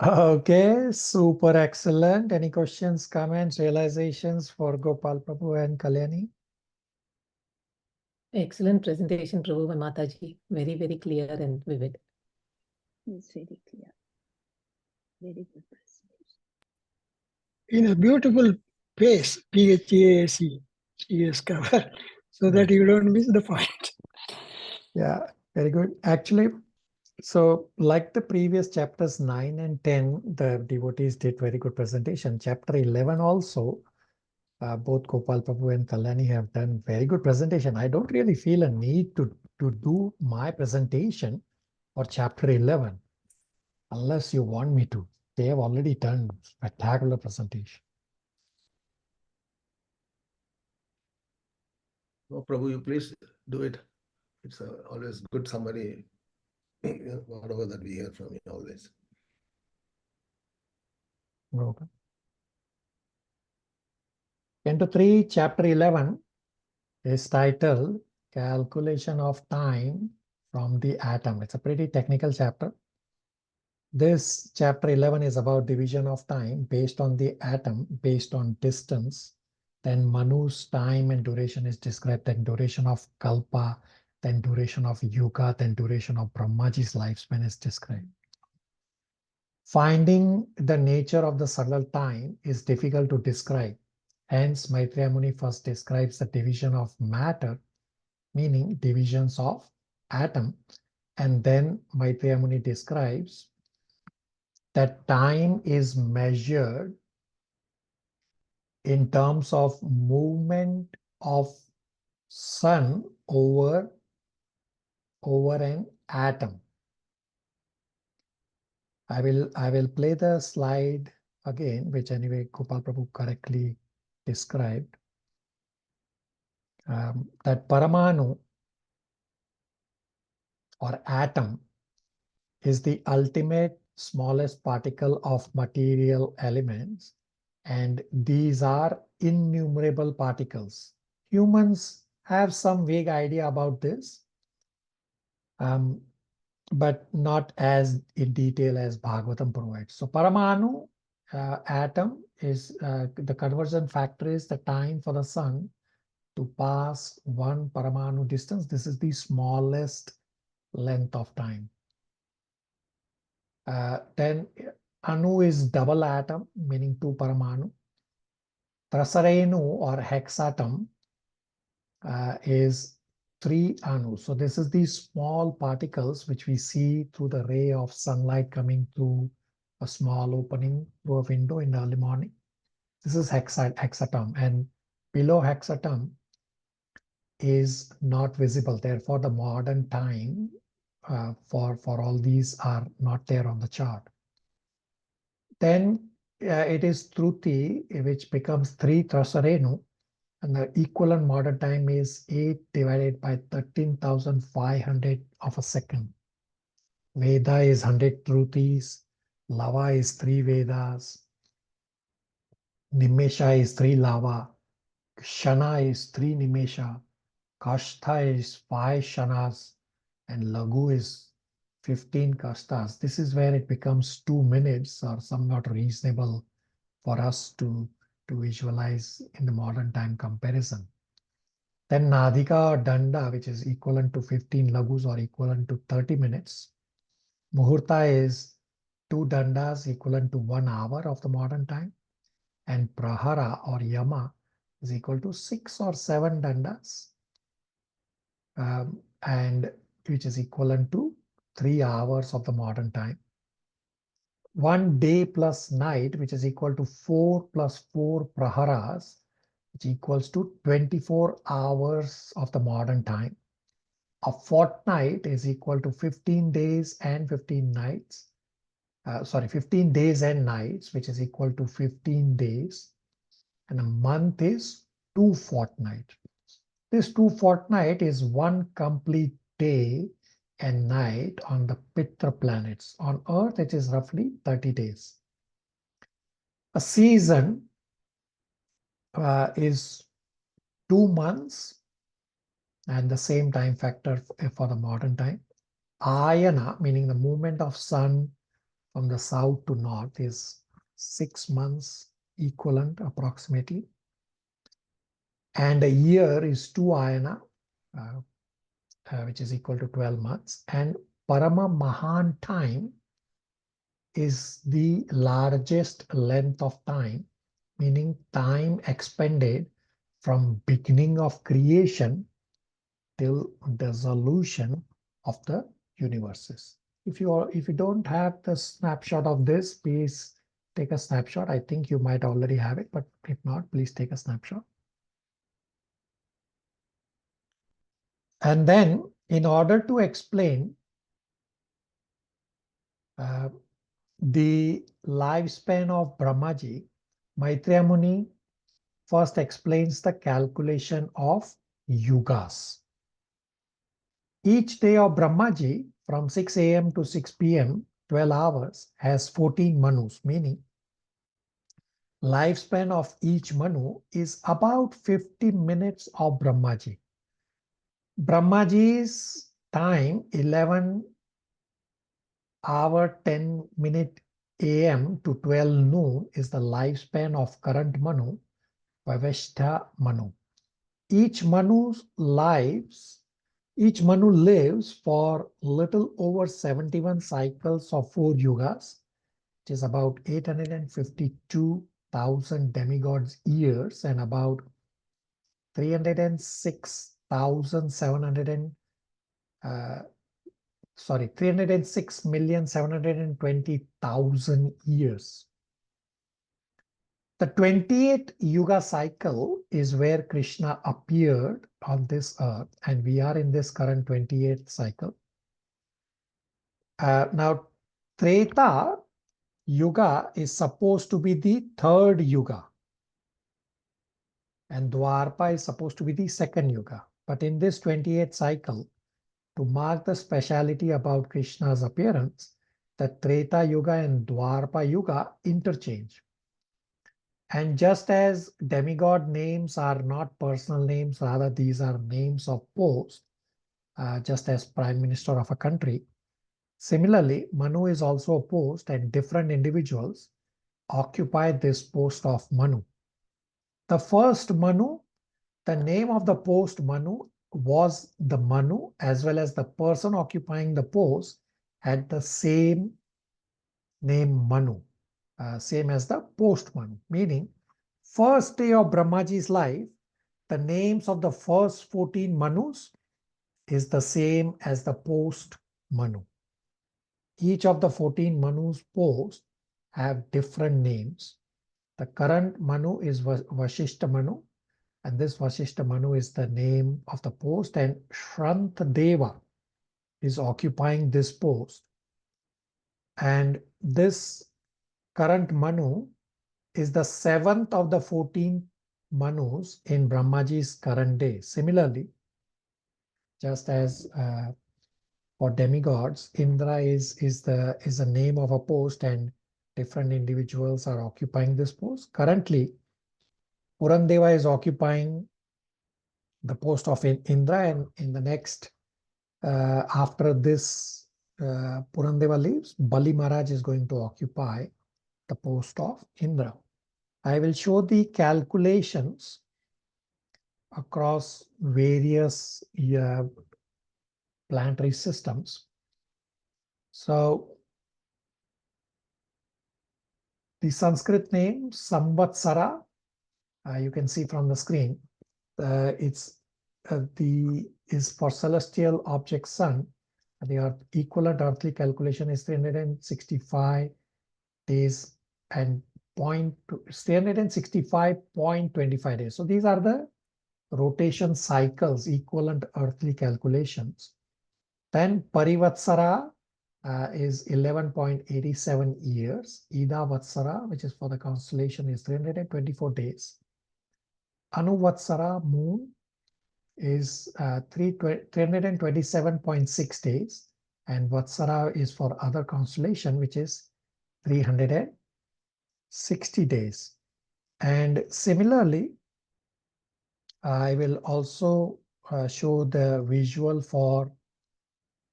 A: Okay, super excellent. Any questions, comments, realizations for Gopal Prabhu and Kalyani?
B: Excellent presentation, Prabhu and Mataji. Very, very clear and vivid.
C: It's very clear. Very good presentation.
D: In a beautiful pace, PHAC, he has covered, so that you don't miss the point.
A: Yeah, very good. Actually, so like the previous chapters 9 and 10, the devotees did very good presentation. Chapter 11 also, both Gopal Prabhu and Kalyani have done very good presentation. I don't really feel a need to do my presentation for chapter 11, unless you want me to. They have already done spectacular presentation.
G: No, Prabhu, you please do it. It's always good summary, whatever that we hear from you always.
A: Okay. Canto 3, chapter 11 is titled Calculation of Time from the Atom. It's a pretty technical chapter. This chapter 11 is about division of time based on the atom, based on distance. Then Manu's time and duration is described, then duration of Kalpa, then duration of Yuga, then duration of Brahmaji's lifespan is described. Finding the nature of the subtle time is difficult to describe. Hence, Maitreya Muni first describes the division of matter, meaning divisions of atom. And then Maitreya Muni describes that time is measured in terms of movement of sun over an atom. I will play the slide again, which anyway Gopal Prabhu correctly described. That Paramanu or atom is the ultimate smallest particle of material elements, and these are innumerable particles. Humans have some vague idea about this, but not as in detail as Bhagavatam provides. So Paramanu atom is the conversion factor is the time for the sun to pass one Paramanu distance. This is the smallest length of time. Then Anu is double atom, meaning 2 Paramanu. Trasarenu or hexatom is 3 Anu. So this is the small particles which we see through the ray of sunlight coming through a small opening through a window in the early morning. This is hexatom, and below hexatom is not visible. Therefore, the modern time for all these are not there on the chart. Then it is Truti, which becomes 3 Trasarenu, and the equivalent modern time is 8 divided by 13,500 of a second. Veda is 100 Trutis, Lava is 3 Vedas, Nimesha is 3 Lava, Shana is 3 Nimesha, Kashtha is 5 Shanas, and Lagu is 15 Kashtas. This is where it becomes 2 minutes or somewhat reasonable for us to visualize in the modern time comparison. Then Nadika or Danda, which is equivalent to 15 Lagus or equivalent to 30 minutes. Muhurta is 2 Dandas equivalent to 1 hour of the modern time. And Prahara or Yama is equal to 6 or 7 Dandas, and which is equivalent to 3 hours of the modern time. 1 day plus night, which is equal to 4 plus 4 praharas, which equals to 24 hours of the modern time. A fortnight is equal to 15 days and 15 nights. 15 days and nights, which is equal to 15 days. And a month is 2 fortnight. This 2 fortnight is 1 complete day and night on the Pitra planets. On Earth, it is roughly 30 days. A season is 2 months and the same time factor for the modern time. Ayana, meaning the movement of sun from the south to north is 6 months equivalent approximately. And a year is 2 ayana, which is equal to 12 months. And Parama Mahan time is the largest length of time, meaning time expended from beginning of creation till dissolution of the universes. If you don't have the snapshot of this, please take a snapshot. I think you might already have it, but if not, please take a snapshot. And then, in order to explain the lifespan of Brahmaji, Maitreya Muni first explains the calculation of yugas. Each day of Brahmaji from 6 a.m. to 6 p.m., 12 hours, has 14 manus, meaning lifespan of each manu is about 50 minutes of Brahmaji. Brahmaji's time, 11 hour 10 minute a.m. to 12 noon, is the lifespan of current manu, Vaveshta Manu. Each manu lives for little over 71 cycles of 4 yugas, which is about 852,000 demigods years and about 306,720,000 years. The 28th Yuga cycle is where Krishna appeared on this earth, and we are in this current 28th cycle. Now, Treta Yuga is supposed to be the 3rd Yuga, and Dwarpa is supposed to be the 2nd Yuga. But in this 28th cycle, to mark the speciality about Krishna's appearance, the Treta Yuga and Dwarpa Yuga interchange. And just as demigod names are not personal names, rather these are names of posts, just as Prime Minister of a country. Similarly, Manu is also a post, and different individuals occupy this post of Manu. The first Manu, the name of the post Manu was the Manu, as well as the person occupying the post had the same name Manu. Same as the post Manu, meaning first day of Brahmaji's life, the names of the first 14 Manus is the same as the post Manu. Each of the 14 Manus post have different names. The current Manu is Vashishta Manu, and this Vashishta Manu is the name of the post, and Shrantadeva is occupying this post. And this current Manu is the 7th of the 14 Manus in Brahmaji's current day. Similarly, just as for demigods, Indra is the name of a post, and different individuals are occupying this post. Currently, Purandeva is occupying the post of Indra, and in the next, after this Purandeva leaves, Bali Maharaj is going to occupy the post of Indra. I will show the calculations across various planetary systems. So the Sanskrit name Samvatsara, you can see from the screen, is for celestial object sun. The equivalent earthly calculation is 365 days and 365.25 days. So these are the rotation cycles, equivalent earthly calculations. Then Parivatsara is 11.87 years. Ida Vatsara, which is for the constellation, is 324 days. Anuvatsara, moon, is 327.6 days. And Vatsara is for other constellation, which is 360 days. And similarly, I will also show the visual for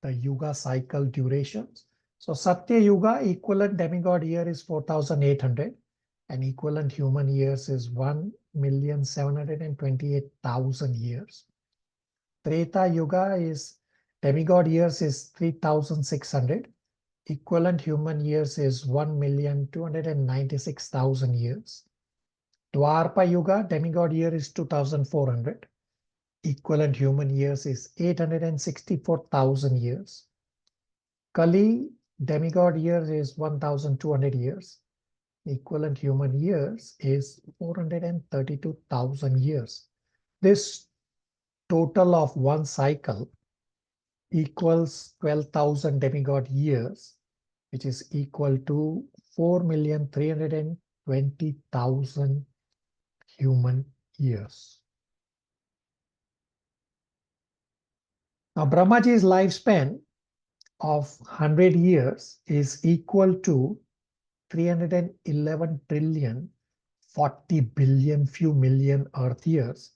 A: the Yuga cycle durations. So Satya Yuga, equivalent demigod year is 4,800 and equivalent human years is 1,728,000 years. Treta Yuga is demigod years is 3,600. Equivalent human years is 1,296,000 years. Dwarpa Yuga, demigod year is 2,400. Equivalent human years is 864,000 years. Kali, demigod years is 1,200 years. Equivalent human years is 432,000 years. This total of one cycle equals 12,000 demigod years, which is equal to 4,320,000 human years. Now, Brahmaji's lifespan of 100 years is equal to 311 trillion 40 billion few million Earth years.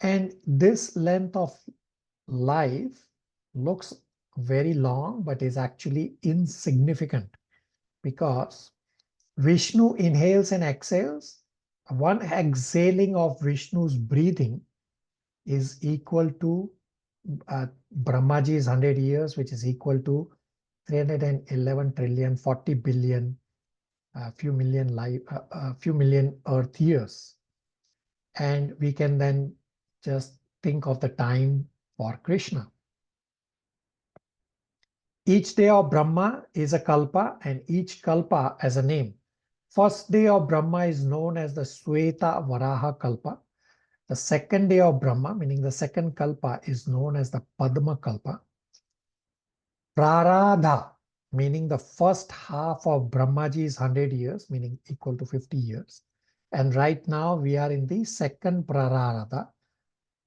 A: And this length of life looks very long, but is actually insignificant because Vishnu inhales and exhales. One exhaling of Vishnu's breathing is equal to Brahmaji's 100 years, which is equal to 311 trillion 40 billion few million Earth years. And we can then just think of the time for Krishna. Each day of Brahma is a kalpa and each kalpa has a name. First day of Brahma is known as the Sweta Varaha Kalpa. The second day of Brahma, meaning the second kalpa, is known as the Padma Kalpa. Praradha, meaning the first half of Brahmaji's 100 years, meaning equal to 50 years. And right now we are in the second Praradha,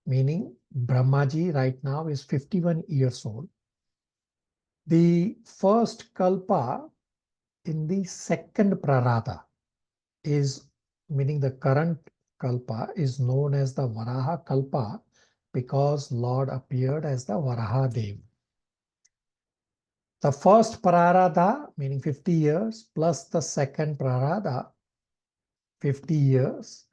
A: meaning Brahmaji right now is 51 years old. The first kalpa in the second Praradha is, meaning the current kalpa, is known as the Varaha Kalpa because Lord appeared as the Varaha Dev. The first Praradha, meaning 50 years, plus the second Praradha, 50 years,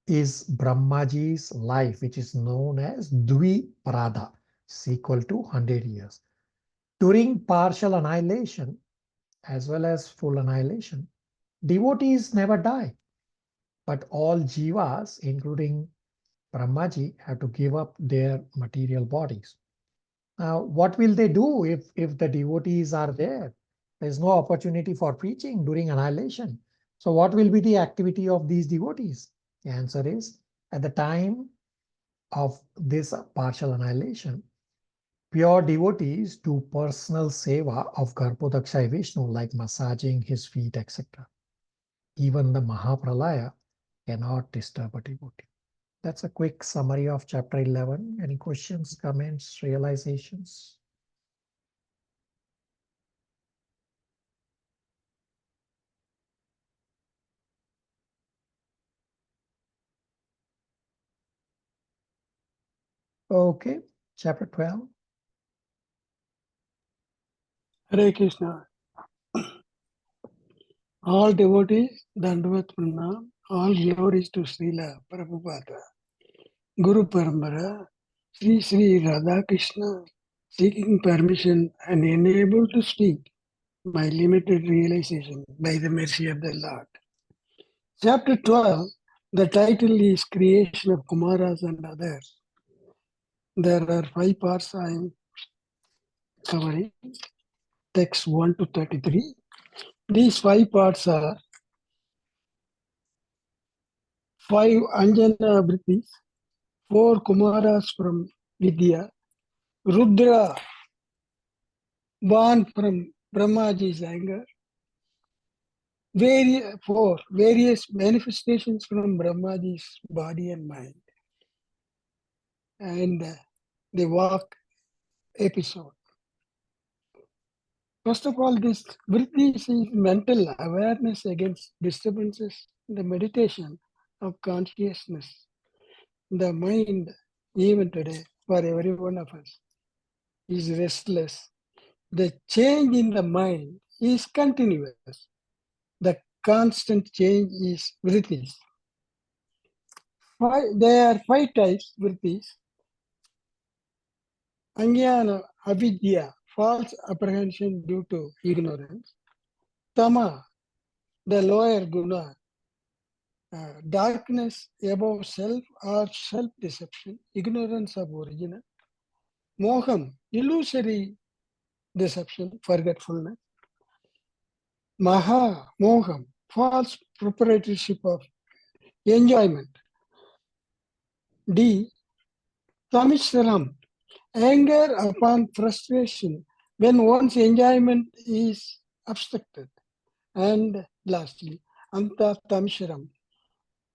A: is Brahmaji's life, which is known as Dvi Prada, is equal to 100 years. During partial annihilation, as well as full annihilation, devotees never die, but all jivas, including Brahmaji, have to give up their material bodies. Now, what will they do if the devotees are there? There's no opportunity for preaching during annihilation. So what will be the activity of these devotees? The answer is, at the time of this partial annihilation, pure devotees do personal seva of Garbhodaksha Vishnu, like massaging his feet, etc. Even the Mahapralaya cannot disturb a devotee. That's a quick summary of chapter 11. Any questions, comments, realizations? Okay, chapter 12.
D: Hare Krishna. All devotees, Dandavat Pranam, all glories to Srila Prabhupada, Guru Parampara, Sri Sri Radha Krishna, seeking permission and enabled to speak my limited realization by the mercy of the Lord. Chapter 12, the title is Creation of Kumaras and Others. There are 5 parts I am covering, text 1 to 33. These 5 parts are 5 Anjana Vritis, 4 Kumaras from Vidya, Rudra born from Brahmaji's anger, 4 various manifestations from Brahmaji's body and mind, and the walk episode. First of all, this Vritis is mental awareness against disturbances in the meditation of consciousness. The mind, even today, for every one of us, is restless The change in the mind is continuous. The constant change is vrittis. There are 5 types vrittis. Ajnana, avidya, false apprehension due to ignorance. Tama, the lower guna, darkness above self or self-deception, ignorance of origin. Moham, illusory deception, forgetfulness. Maha, moham, false proprietorship of enjoyment. D. Tamishram, anger upon frustration when one's enjoyment is obstructed. And lastly, Anta Tamishram,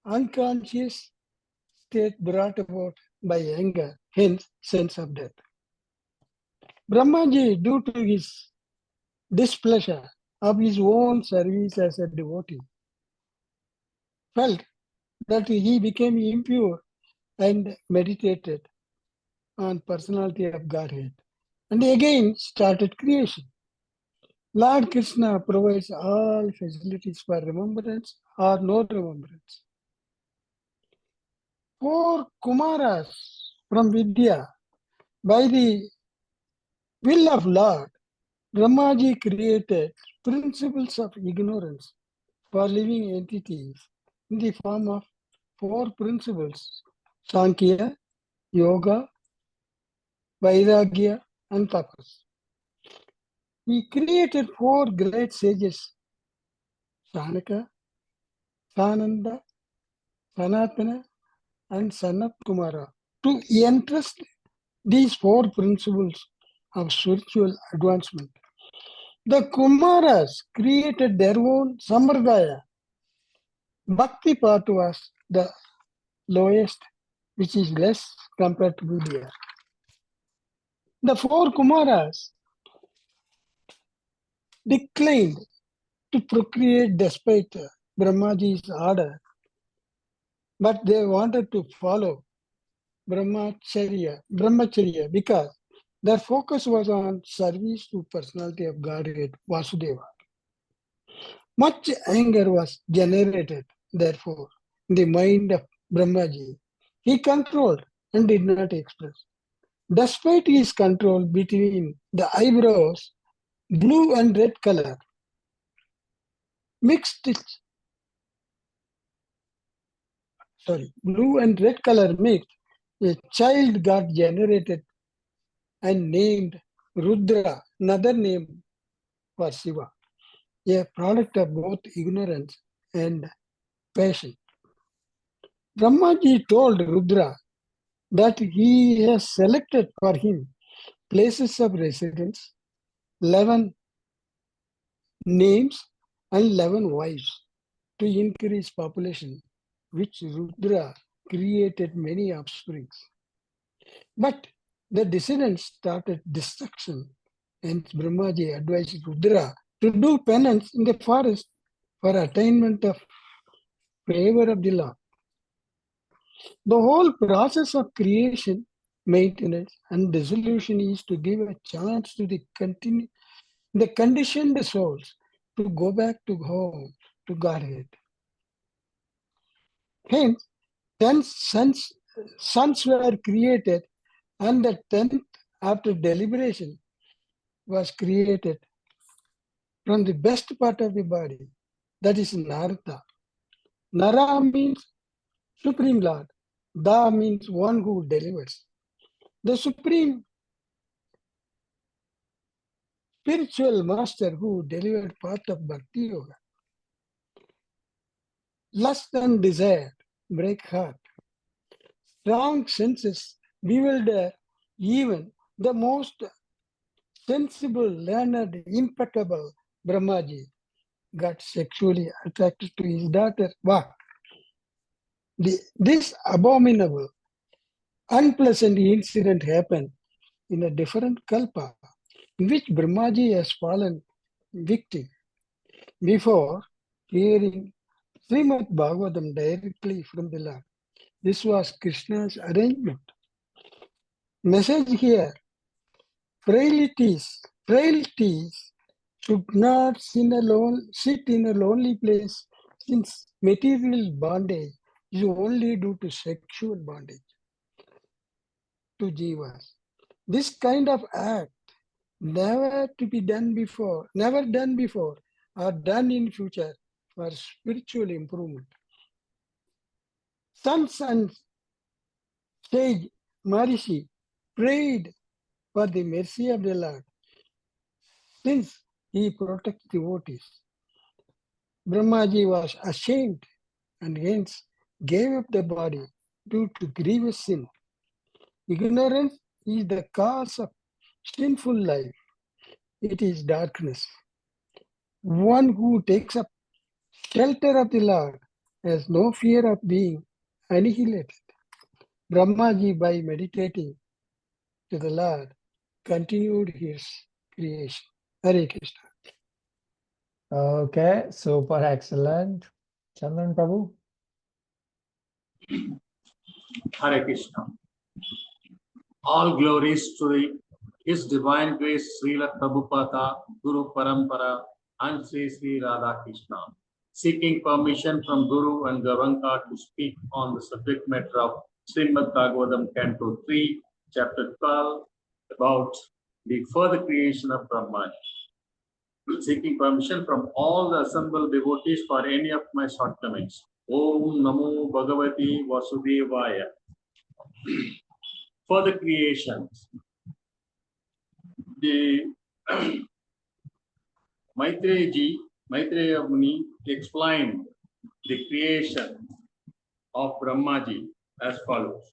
D: unconscious state brought about by anger, hence sense of death. Brahmaji, due to his displeasure of his own service as a devotee, felt that he became impure and meditated on personality of Godhead, and again started creation. Lord Krishna provides all facilities for remembrance or no remembrance. 4 Kumaras from Vidya, by the will of Lord, Brahmaji created principles of ignorance for living entities in the form of 4 principles: Sankhya, Yoga, Vairagya, and Tapas. He created 4 great sages: Sanaka, Sananda, Sanatana, and Sanat Kumara, to entrust these 4 principles of spiritual advancement. The Kumaras created their own Sampradaya. Bhakti part was the lowest, which is less compared to Vidya. The 4 Kumaras declined to procreate despite Brahmaji's order, but they wanted to follow Brahmacharya because their focus was on service to personality of Godhead, Vasudeva. Much anger was generated, therefore, in the mind of Brahmaji. He controlled and did not express. Despite his control between the eyebrows, blue and red color mixed, blue and red color mixed, a child got generated and named Rudra, another name for Shiva, a product of both ignorance and passion. Brahmaji told Rudra that he has selected for him places of residence, 11 names, and 11 wives to increase population, which Rudra created many offsprings. But the descendants started destruction, and Brahmaji advised Rudra to do penance in the forest for attainment of favor of the Lord. The whole process of creation, maintenance, and dissolution is to give a chance to the conditioned souls to go back to home, to Godhead. Hence, 10 sons were created, and the 10th, after deliberation, was created from the best part of the body, that is Narada. Nara means Supreme Lord. Da means one who delivers. The Supreme Spiritual Master who delivered path of Bhakti Yoga. Lust and desire break heart. Strong senses bewilder even the most sensible, learned, impeccable Brahmaji got sexually attracted to his daughter Vak. This abominable, unpleasant incident happened in a different kalpa, in which Brahmaji has fallen victim before hearing Srimad Bhagavatam directly from the Lord. This was Krishna's arrangement. Message here: frailties Frailties should not sit in a lonely place, since material bondage is only due to sexual bondage to jivas. This kind of act never to be done before, never done before, or done in future for spiritual improvement. Sons and sage Maharishi prayed for the mercy of the Lord, since he protects devotees. Brahmaji was ashamed and hence gave up the body due to grievous sin. Ignorance is the cause of sinful life. It is darkness. One who takes up shelter of the Lord has no fear of being annihilated. Brahmaji, by meditating to the Lord, continued his creation. Hare Krishna.
A: Okay, super excellent. Chandran Prabhu.
I: Hare Krishna. All glories to His Divine Grace, Srila Prabhupada, Guru Parampara, and Sri Radha Krishna. Seeking permission from Guru and Gavanka to speak on the subject matter of Srimad Bhagavatam, Canto 3, Chapter 12, about the further creation of Brahman. Seeking permission from all the assembled devotees for any of my shortcomings. Om Namo Bhagavati Vasudevaya. For the creations, the Maitreya Muni explained the creation of Brahmaji as follows.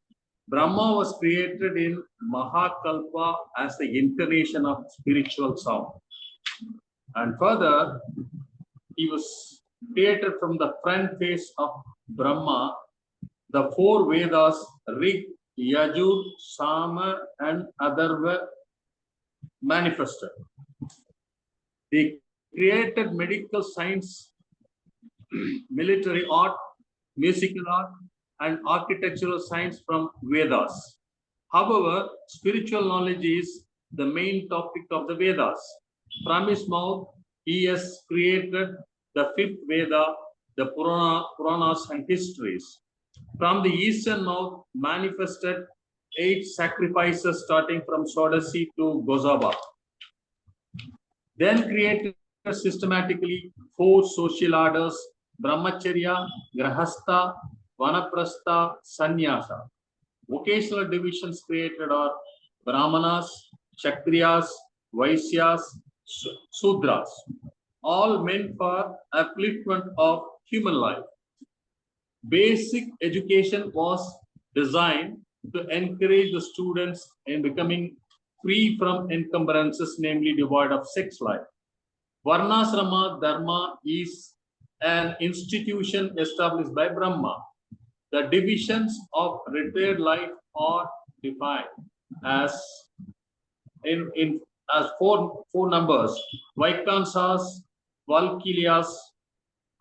I: Brahma was created in Mahakalpa as the incarnation of spiritual sound. And further, he was created from the front face of Brahma, the four Vedas, Rig, Yajur, Sama, and Atharva manifested. They created medical science, military art, musical art, and architectural science from Vedas. However, spiritual knowledge is the main topic of the Vedas. From his mouth, he has created the fifth Veda, the Puranas and histories. From the eastern mouth, manifested 8 sacrifices starting from Shodasi to Gozaba. Then created systematically 4 social orders: Brahmacharya, Grahastha, Vanaprastha, Sannyasa. Vocational divisions created are Brahmanas, Kshatriyas, Vaisyas, Sudras, all meant for upliftment of human life. Basic education was designed to encourage the students in becoming free from encumbrances, namely devoid of sex life. Varnasrama Dharma is an institution established by Brahma. The divisions of retired life are defined as four numbers: Vaikansas, Valkilyas,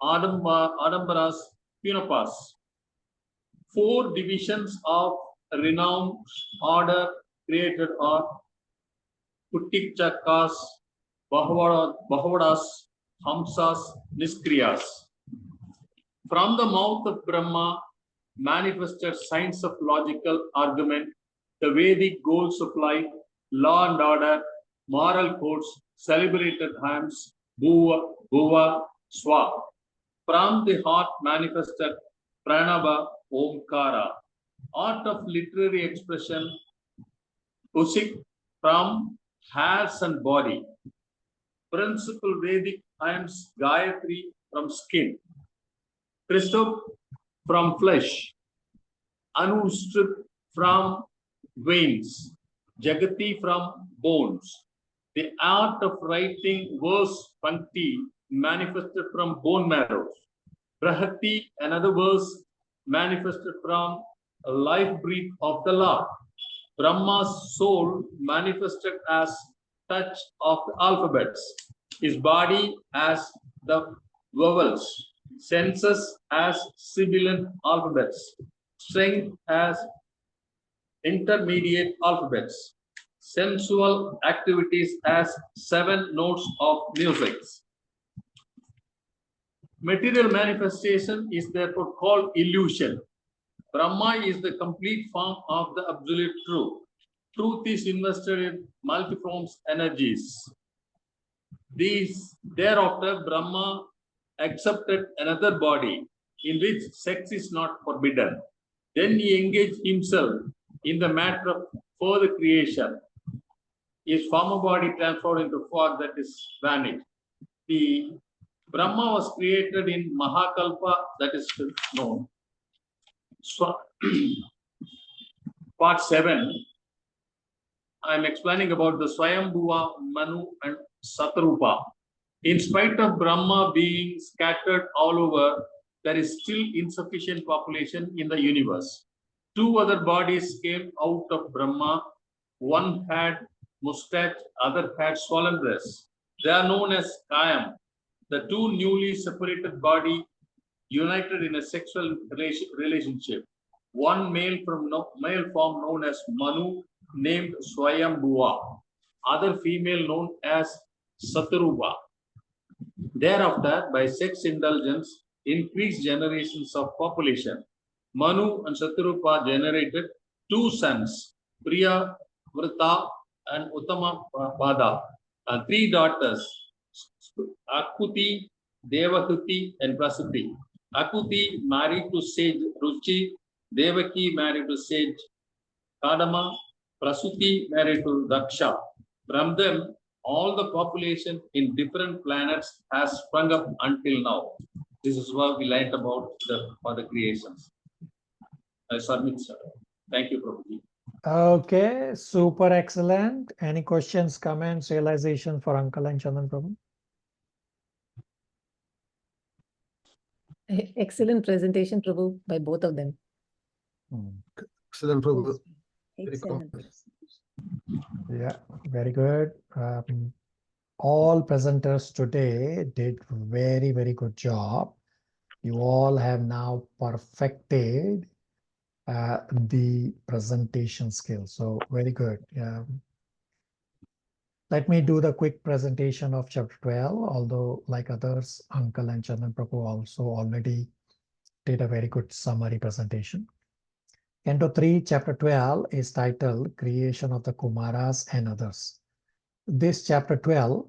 I: Adambaras, Punapas. 4 divisions of renowned order created are Puttikchakas, Bahavadas, Hamsas, Niskriyas. From the mouth of Brahma manifested science of logical argument, the Vedic goals of life, law and order, moral codes, celebrated hymns, Bhuva, Swa. From the heart manifested Pranava, Omkara. Art of literary expression, Usik, from hairs and body. Principal Vedic hymns, Gayatri, from skin. Christoph, from flesh. Anustrip, from veins. Jagati, from bones. The art of writing verse Pankti manifested from bone marrow. Brahati, another verse, manifested from a life breath of the Lord. Brahma's soul manifested as touch of the alphabets. His body as the vowels. Senses as sibilant alphabets. Strength as intermediate alphabets. sensual activities as 7 notes of music. Material manifestation is therefore called illusion. Brahma is the complete form of the absolute truth. Truth is invested in multiform energies. Thereafter, Brahma accepted another body in which sex is not forbidden. Then he engaged himself in the matter of further creation. His former body transformed into fog that is vanished. The Brahma was created in Mahakalpa, that is known. So, part 7, I am explaining about the Swayambhuva, Manu and Satarupa. In spite of Brahma being scattered all over, there is still insufficient population in the universe. 2 other bodies came out of Brahma. One had mustache, other had swollen breasts. They are known as Kayam. The 2 newly separated bodies united in a sexual relationship. One male form known as Manu, named Swayambhuva. Other female known as Satarupa. Thereafter, by sex indulgence, increased generations of population. Manu and Satarupa generated 2 sons, Priya, Vrita, and Uttama Pada, and 3 daughters, Akuti, Devahuti, and Prasuti. Akuti married to sage Ruchi, Devaki married to sage Kadama, Prasuti married to Daksha. From them, all the population in different planets has sprung up until now. This is what we learned about the creations. I submit, sir. Thank you, Prabhuji.
A: Okay, super excellent. Any questions, comments, realization for Uncle and Chandan Prabhu?
B: Excellent presentation, Prabhu, by both of them.
G: Excellent, Prabhu.
C: Excellent.
A: Yeah, very good. All presenters today did very, very good job. You all have now perfected the presentation skills. So very good. Let me do the quick presentation of chapter 12, although like others, Uncle and Chandan Prabhu also already did a very good summary presentation. Canto 3, chapter 12 is titled Creation of the Kumaras and Others. This chapter 12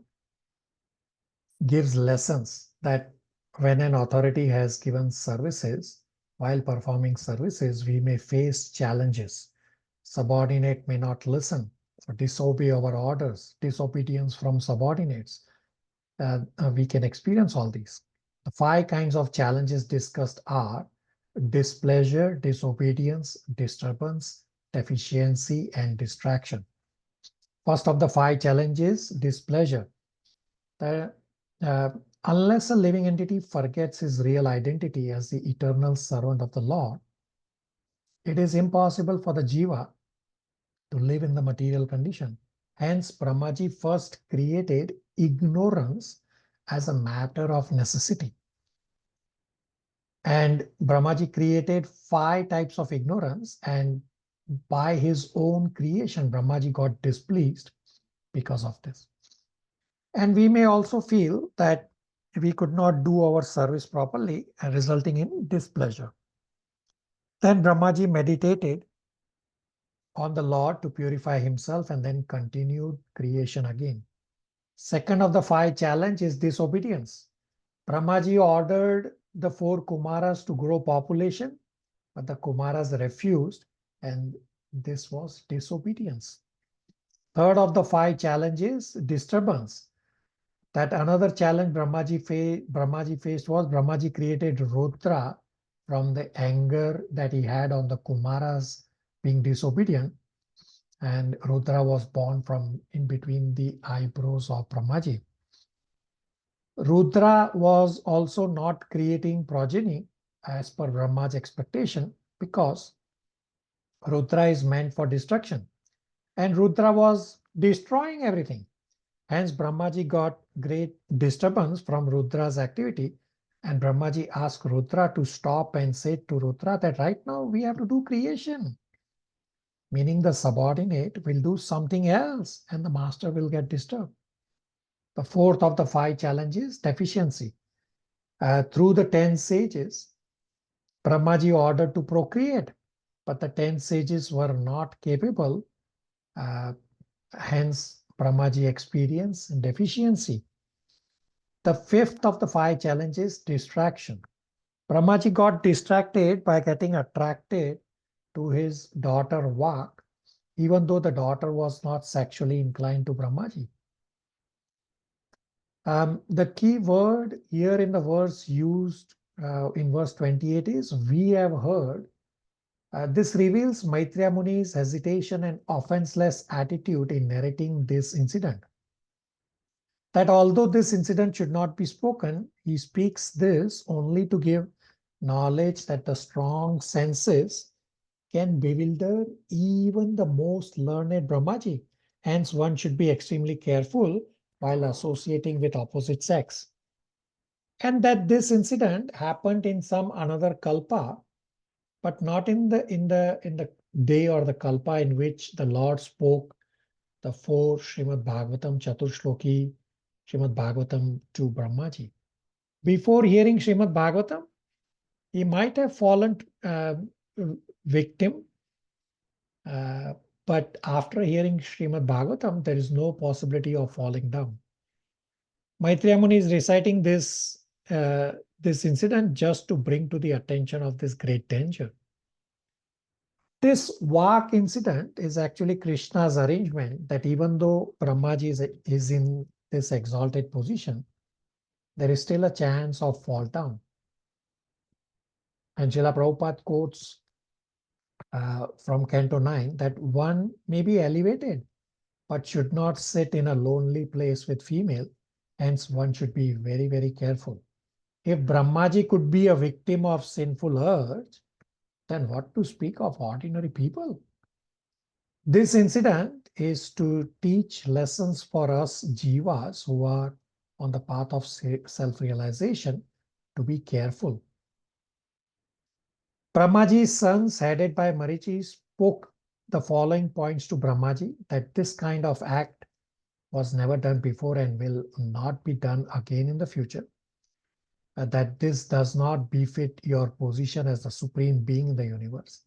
A: gives lessons that when an authority has given services, while performing services, we may face challenges. Subordinate may not listen or disobey our orders, disobedience from subordinates. We can experience all these. The 5 kinds of challenges discussed are displeasure, disobedience, disturbance, deficiency, and distraction. First of the 5 challenges, displeasure. Unless a living entity forgets his real identity as the eternal servant of the Lord, it is impossible for the jiva to live in the material condition. Hence, Brahmaji first created ignorance as a matter of necessity. And Brahmaji created 5 types of ignorance, and by his own creation, Brahmaji got displeased because of this. And we may also feel that we could not do our service properly, and resulting in displeasure. Then Brahmaji meditated on the Lord to purify himself and then continued creation again. Second of the 5 challenge is disobedience. Brahmaji ordered the 4 Kumaras to grow population, but the Kumaras refused, and this was disobedience. Third of the 5 challenges, disturbance. That another challenge Brahmaji faced was Brahmaji created Rudra from the anger that he had on the Kumaras being disobedient, and Rudra was born from in between the eyebrows of Brahmaji. Rudra was also not creating progeny as per Brahma's expectation, because Rudra is meant for destruction, and Rudra was destroying everything. Hence, Brahmaji got great disturbance from Rudra's activity, and Brahmaji asked Rudra to stop and said to Rudra that right now we have to do creation. meaning the subordinate will do something else and the master will get disturbed. The fourth of the 5 challenges, deficiency. Through the 10 sages, Brahmaji ordered to procreate, but the 10 sages were not capable. Hence, Brahmaji experienced deficiency. The fifth of the 5 challenges, distraction. Brahmaji got distracted by getting attracted to his daughter Vak, even though the daughter was not sexually inclined to Brahmaji. The key word here in the verse used in verse 28 is we have heard. This reveals Maitreya Muni's hesitation and offenseless attitude in narrating this incident. That although this incident should not be spoken, he speaks this only to give knowledge that the strong senses can bewilder even the most learned Brahmaji. Hence, one should be extremely careful while associating with opposite sex. And that this incident happened in some another kalpa, but not in the day or the kalpa in which the Lord spoke the 4 Srimad Bhagavatam Chaturshloki Srimad Bhagavatam to Brahmaji. Before hearing Srimad Bhagavatam, he might have fallen victim, but after hearing Srimad Bhagavatam, there is no possibility of falling down. Maitreya Muni is reciting this incident just to bring to the attention of this great danger. This Vak incident is actually Krishna's arrangement that even though Brahmaji is in this exalted position, there is still a chance of fall down. And Srila Prabhupada quotes from Canto 9 that one may be elevated, but should not sit in a lonely place with female. Hence, one should be very, very careful. If Brahmaji could be a victim of sinful urge, then what to speak of ordinary people? This incident is to teach lessons for us jivas who are on the path of self-realization to be careful. Brahmaji's sons, headed by Marichi, spoke the following points to Brahmaji, that this kind of act was never done before and will not be done again in the future. That this does not befit your position as the supreme being in the universe.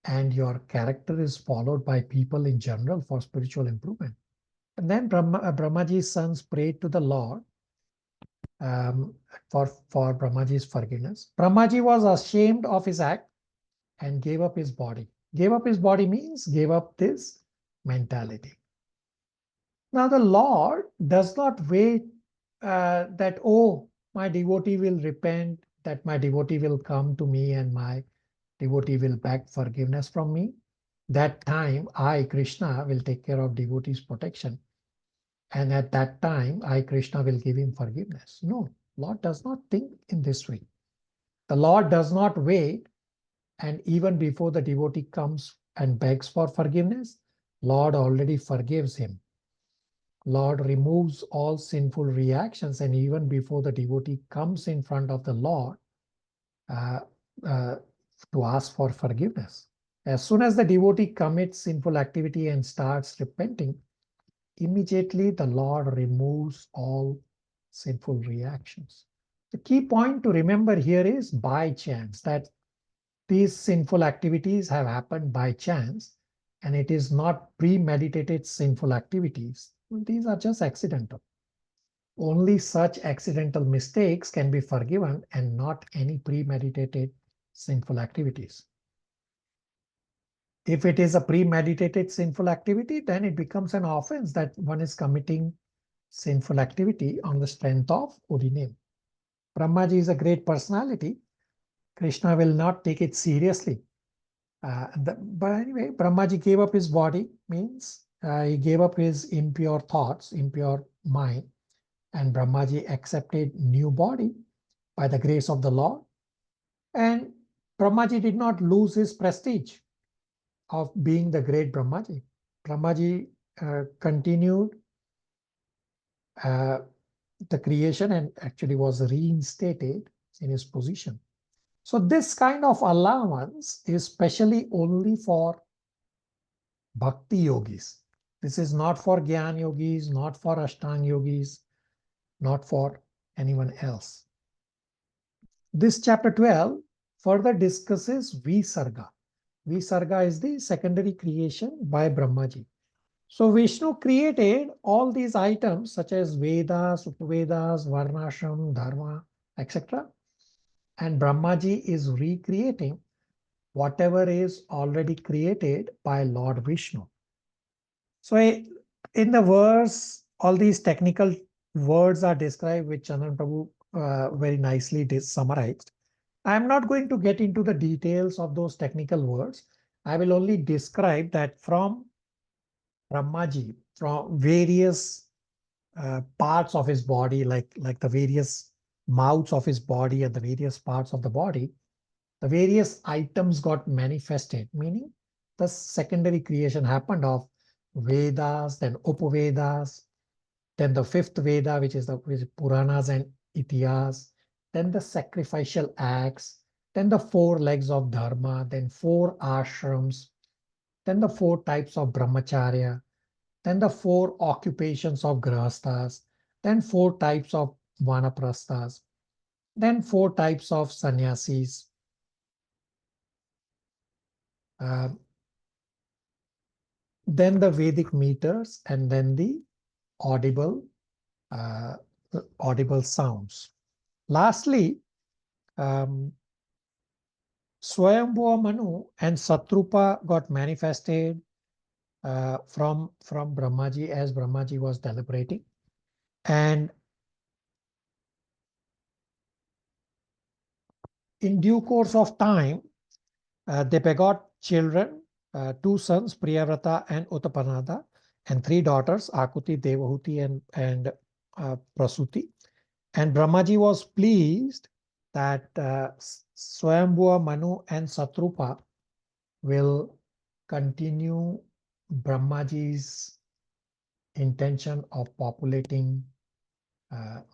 A: And your character is followed by people in general for spiritual improvement. And then Brahmaji's sons prayed to the Lord for Brahmaji's forgiveness. Brahmaji was ashamed of his act and gave up his body. Gave up his body means gave up this mentality. Now the Lord does not wait that, oh, my devotee will repent, that my devotee will come to me and my devotee will beg forgiveness from me. That time, I, Krishna, will take care of devotee's protection. And at that time, I, Krishna, will give him forgiveness. No, Lord does not think in this way. The Lord does not wait, and even before the devotee comes and begs for forgiveness, Lord already forgives him. Lord removes all sinful reactions, and even before the devotee comes in front of the Lord to ask for forgiveness. As soon as the devotee commits sinful activity and starts repenting, immediately the Lord removes all sinful reactions. The key point to remember here is by chance, that these sinful activities have happened by chance, and it is not premeditated sinful activities. These are just accidental. Only such accidental mistakes can be forgiven and not any premeditated sinful activities. If it is a premeditated sinful activity, then it becomes an offense that one is committing sinful activity on the strength of holy name. Brahmaji is a great personality. Krishna will not take it seriously. But anyway, Brahmaji gave up his body, means he gave up his impure thoughts, impure mind, and Brahmaji accepted new body by the grace of the Lord. And Brahmaji did not lose his prestige of being the great Brahmaji. Brahmaji continued the creation and actually was reinstated in his position. So this kind of allowance is specially only for Bhakti yogis. This is not for Gyan yogis, not for Ashtanga yogis, not for anyone else. This chapter 12 further discusses Visarga. Visarga is the secondary creation by Brahmaji. So Vishnu created all these items such as Vedas, Upavedas, Varnashram, Dharma, etc. And Brahmaji is recreating whatever is already created by Lord Vishnu. So in the verse, all these technical words are described, which Chandan Prabhu very nicely summarized. I am not going to get into the details of those technical words. I will only describe that from Brahmaji, from various parts of his body, like the various mouths of his body and the various parts of the body, the various items got manifested, meaning the secondary creation happened of Vedas, then Upavedas, then the fifth Veda, which is Puranas and Itihas, then the sacrificial acts, then the 4 legs of Dharma, then 4 ashrams, then the 4 types of Brahmacharya, then the 4 occupations of Grahasthas, then 4 types of Vanaprasthas, then 4 types of Sannyasis, then the Vedic meters, and then the audible sounds. Lastly, Swayambhuva Manu and Satrupa got manifested from Brahmaji as Brahmaji was deliberating. And in due course of time, they begot children, 2 sons, Priyavrata and Uttapanada, and 3 daughters, Akuti, Devahuti, and Prasuti. And Brahmaji was pleased that Swayambhuva Manu and Satrupa will continue Brahmaji's intention of populating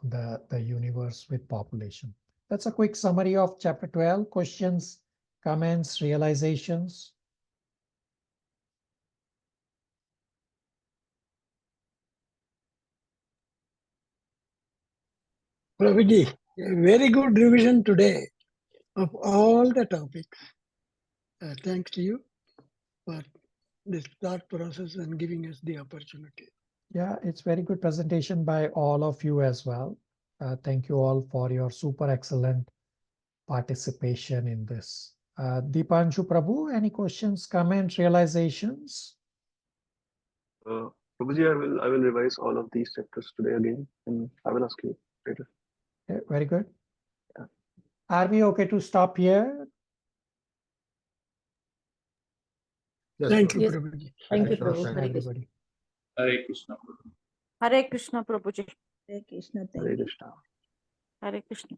A: the universe with population. That's a quick summary of chapter 12. Questions, comments, realizations?
D: Prabhuji, a very good revision today of all the topics. Thanks to you for this thought process and giving us the opportunity.
A: Yeah, it's very good presentation by all of you as well. Thank you all for your super excellent participation in this. Deepanshu Prabhu, any questions, comments, realizations?
J: Prabhuji, I will revise all of these chapters today again, and I will ask you later.
A: Okay, very good.
J: Yeah.
A: Are we okay to stop here?
G: Yes,
D: Thank you,
B: Yes.
D: Prabhuji.
B: Thank you,
A: Hare
B: Prabhu.
A: Krishna,
B: Hare Krishna.
A: everybody.
I: Hare Krishna.
E: Hare Krishna, Prabhuji.
C: Hare Krishna. Thank
J: Hare
C: you.
J: Krishna.
E: Hare Krishna.